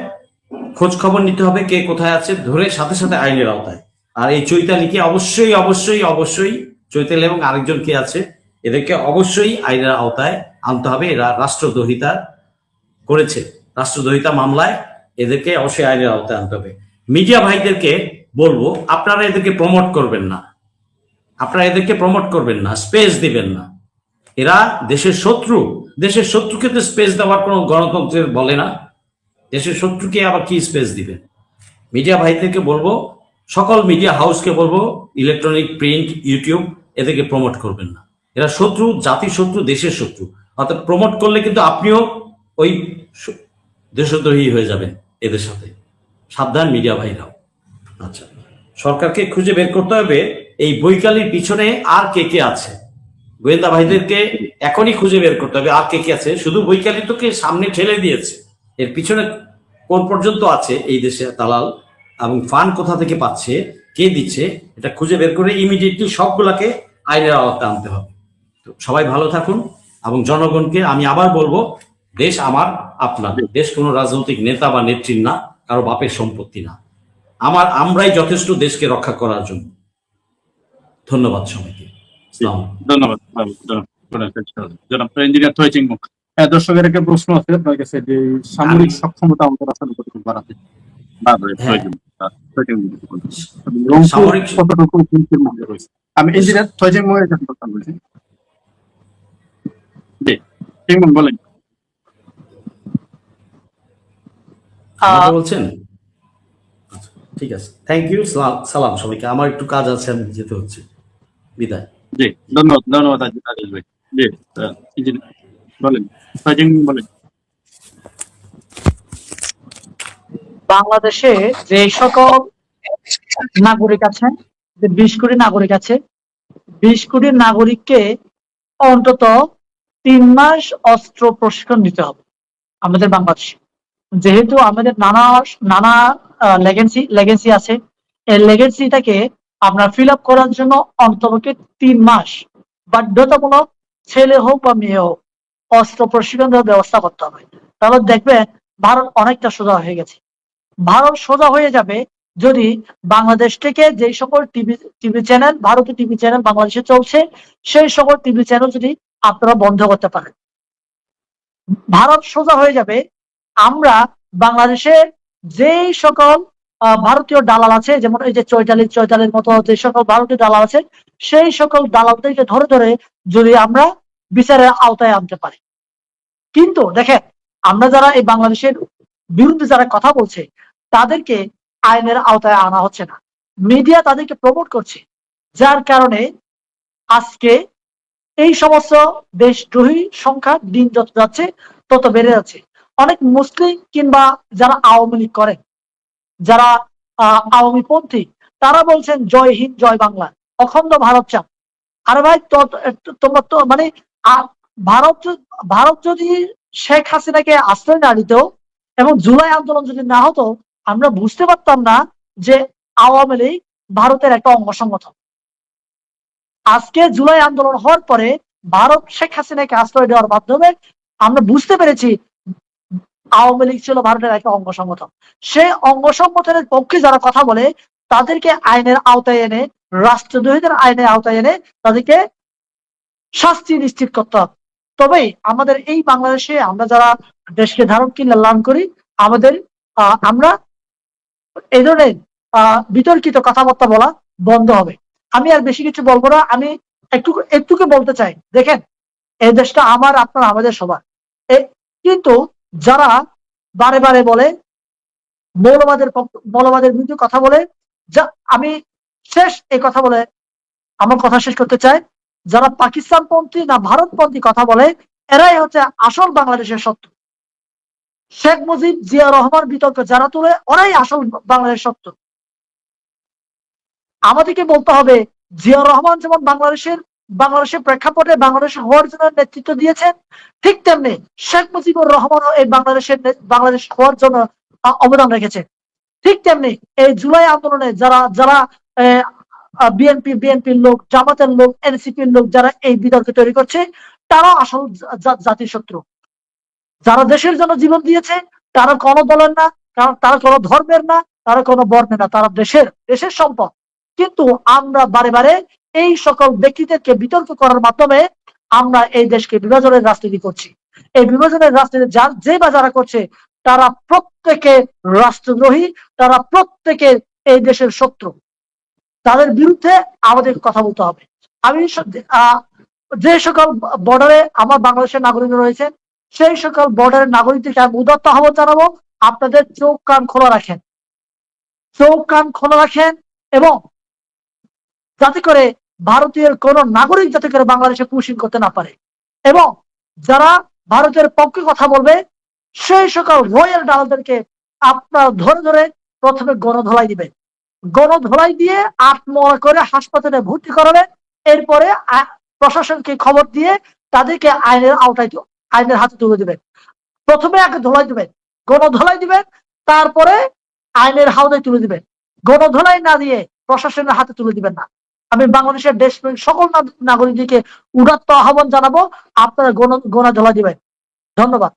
খোঁজ খবর নিতে হবে কে কোথায় আছে, ধরে সাথে সাথে আইনের আওতায়। আর এই চৈতালিকে অবশ্যই অবশ্যই অবশ্যই, চৈতালি এবং আরেকজন কে আছে, এদেরকে অবশ্যই আইনের আওতায় আনতে হবে। এরা রাষ্ট্রদ্রোহিতা করেছে, রাষ্ট্রদ্রোহিতা মামলায় এদেরকে অবশ্যই আইনের আওতায় আনতে হবে। মিডিয়া ভাইদেরকে বলবো, আপনারা এদেরকে প্রমোট করবেন না, আপনারা এদেরকে প্রমোট করবেন না, স্পেস দিবেন না। এরা দেশের শত্রু, দেশের শত্রুকে তো স্পেস দেওয়ার কোনো গণতন্ত্রের বলে না। দেশের শত্রুকে আবার কি স্পেস দিবেন? মিডিয়া ভাইদেরকে বলবো, সকল মিডিয়া হাউসকে বলবো, ইলেকট্রনিক, প্রিন্ট, ইউটিউব, এদেরকে প্রমোট করবেন না। এরা শত্রু, জাতির শত্রু, দেশের শত্রু। অর্থাৎ প্রমোট করলে কিন্তু আপনিও ওই দেশদ্রোহী হয়ে যাবেন এদের সাথে। সাবধান মিডিয়া ভাইরাও। আচ্ছা, সরকারকে খুঁজে বের করতে হবে এই বৈকালির পিছনে আর কে কে আছে। গোয়েন্দা ভাইদেরকে এখনই খুঁজে বের করতে হবে আর কে কে আছে। শুধু বৈকালি তোকে সামনে ঠেলে দিয়েছে, এর পিছনে কোন পর্যন্ত আছে এই দেশে দালাল, এবং ফান্ড কোথা থেকে পাচ্ছে, কে দিচ্ছে, এটা খুঁজে বের করে ইমিডিয়েটলি সবগুলাকে আইনের আওতায় আনতে হবে। তো সবাই ভালো থাকুন, এবং জনগণকে আমি আবার বলবো, দেশ আমার, আপনাদের দেশ কোনো রাজনৈতিক নেতা বা নেত্রীর না, কারো বাপের সম্পত্তি না। আমরাই যথেষ্ট দেশকে রক্ষা করার জন্য। ধন্যবাদ সবাইকে। ধন্যবাদ জনাব ইঞ্জিনিয়ার থয়চিং মুখ। দর্শকের একটা প্রশ্ন আছে আপনার কাছে, যে সামরিক সক্ষমতা আমাদের আসলে কতটুকু বাড়াতে আমি ইঞ্জিনিয়ার থয়চিং মুখের কাছে কথা বলছি। বলেন। বলছেন? আচ্ছা, ঠিক আছে, থ্যাংক ইউ, সালাম সবাইকে। আমার একটু কাজ আছে, আমি যেতে হচ্ছে, বিদায়। জি, ধন্যবাদ ধন্যবাদ আজিজ ভাই। জি, ইঞ্জিনিয়ার বলেন, থয়চিং বলেন। বাংলাদেশে যে সকল নাগরিক আছেন, যে 20 কোটি নাগরিক আছে, 20 কোটি নাগরিককে অন্তত 3 মাস অস্ত্র প্রশিক্ষণ দিতে হবে আমাদের বাংলাদেশে। যেহেতু আমাদের নানা লেগেন্সি আছে, এই লেগেন্সিটাকে আপনার ফিল আপ করার জন্য অন্ততপক্ষে 3 মাস বাধ্যতামূলক, ছেলে হোক বা মেয়ে হোক, অস্ত্র প্রশিক্ষণ দেওয়ার ব্যবস্থা করতে হবে। তাহলে দেখবেন ভারত অনেকটা সোজা হয়ে গেছে। ভারত সোজা হয়ে যাবে যদি বাংলাদেশ থেকে যে সকল টিভি চ্যানেল, ভারতীয় টিভি চ্যানেল বাংলাদেশে চলছে, সেই সকল টিভি চ্যানেল যদি আপনারা বন্ধ করতে পারেন, ভারত সোজা হয়ে যাবে। আমরা বাংলাদেশের যেই সকল ভারতীয় দালাল আছে, যেমন এই যে চৈতালির মতো যে সকল ভারতীয় দালাল আছে, সেই সকল দালালদেরকে ধরে ধরে যদি আমরা বিচারের আওতায় আনতে পারি। কিন্তু দেখেন, আমরা যারা এই বাংলাদেশের বিরুদ্ধে যারা কথা বলছে, তাদেরকে আইনের আওতায় আনা হচ্ছে না, মিডিয়া তাদেরকে প্রমোট করছে, যার কারণে আজকে এই সমস্ত দেশদ্রোহী সংখ্যা দিন যত যাচ্ছে তত বেড়ে যাচ্ছে। অনেক মুসলিম কিংবা যারা আওয়ামী লীগ করেন, যারা আওয়ামী পন্থী, তারা বলছেন জয় হিন্দ, জয় বাংলা, অখণ্ড ভারত চান। আরে ভাই, তোমরা তো মানে ভারত যদি শেখ হাসিনাকে আশ্রয় না দিত এবং জুলাই আন্দোলন যদি না হতো, আমরা বুঝতে পারতাম না যে আওয়ামী লীগ ভারতের একটা অঙ্গ সংগঠন। আজকে জুলাই আন্দোলন হওয়ার পরে ভারত শেখ হাসিনাকে আশ্রয় দেওয়ার মাধ্যমে আমরা বুঝতে পেরেছি আওয়ামী লীগ ছিল ভারতের একটা অঙ্গ সংগঠন। সেই অঙ্গ সংগঠনের পক্ষে যারা কথা বলে তাদেরকে আইনের আওতায় এনে, রাষ্ট্রদ্রোহীদের আইনের আওতায় এনে তাদেরকে শাস্তি নিশ্চিত করতে হবে। তবেই আমাদের এই বাংলাদেশে আমরা যারা দেশকে ধারণ কি লালন করি, আমাদের আমরা এই ধরনের বিতর্কিত কথাবার্তা বলা বন্ধ হবে। আমি আর বেশি কিছু বলবো না, আমি একটুকু বলতে চাই, দেখেন এই দেশটা আমার, আপনার, আমাদের সবার। কিন্তু যারা বারে বারে বলে মৌলবাদের বিরুদ্ধে কথা বলে, যা আমি এই কথা বলে আমার কথা শেষ করতে চাই, যারা পাকিস্তানপন্থী না ভারতপন্থী কথা বলে, এরাই হচ্ছে আসল বাংলাদেশের শত্রু। শেখ মুজিব, জিয়া রহমান বিতর্ক যারা তুলে, ওরাই আসল বাংলাদেশ শত্রু। আমাদেরকে বলতে হবে জিয়া রহমান যেমন বাংলাদেশের প্রেক্ষাপটে বাংলাদেশ হওয়ার জন্য নেতৃত্ব দিয়েছেন, ঠিক তেমনি শেখ মুজিবুর রহমানও এই বাংলাদেশ হওয়ার জন্য অবদান রেখেছে। ঠিক তেমনি এই জুলাই আন্দোলনে যারা বিএনপির লোক, জামাতের লোক, এনসিপির লোক যারা এই বিতর্ক তৈরি করছে, তারাও আসল জাতির শত্রু। যারা দেশের জন্য জীবন দিয়েছে তারা কোনো দলের না, তারা কোনো ধর্মের না, তারা কোনো বর্ণের না, তারা দেশের সম্পদ। কিন্তু আমরা বারে বারে এই সকল ব্যক্তিদেরকে বিতর্ক করার মাধ্যমে আমরা এই দেশকে বিভাজনের রাজনীতি করছি। এই বিভাজনের রাজনীতি যারা করছে তারা প্রত্যেকে রাষ্ট্রদ্রোহী, তারা প্রত্যেকে এই দেশের শত্রু। তাদের বিরুদ্ধে আমাদের কথা বলতে হবে। আমি যে সকল বর্ডারে আমার বাংলাদেশের নাগরিক রয়েছেন, সেই সকল বর্ডারের নাগরিকদেরকে আমি উদাত্ত আহ্বান জানাবো, আপনাদের চোখ কান খোলা রাখেন এবং যাতে করে ভারতীয় কোন নাগরিক যাতে করে বাংলাদেশে পুশিং করতে না পারে। এবং যারা ভারতের পক্ষে কথা বলবে সেই সকল রয়্যাল ডালদেরকে আপনার ধরে প্রথমে গণধোলাই দিবেন। গণধোলাই দিয়ে আত্মহত্যা করে হাসপাতালে ভর্তি করাবেন। এরপরে প্রশাসনকে খবর দিয়ে তাদেরকে আইনের হাতে তুলে দিবেন। প্রথমে আগে ধোলাই দিবেন, গণধোলাই দিবেন, তারপরে আইনের হাওদায় তুলে দিবেন। গণধোলাই না দিয়ে প্রশাসনের হাতে তুলে দিবেন না। আমি বাংলাদেশের দেশপ্রেমিক সকল নাগরিকদেরকে উদাত্ত আহ্বান জানাবো, আপনারা গণধোলাই দিবেন। ধন্যবাদ।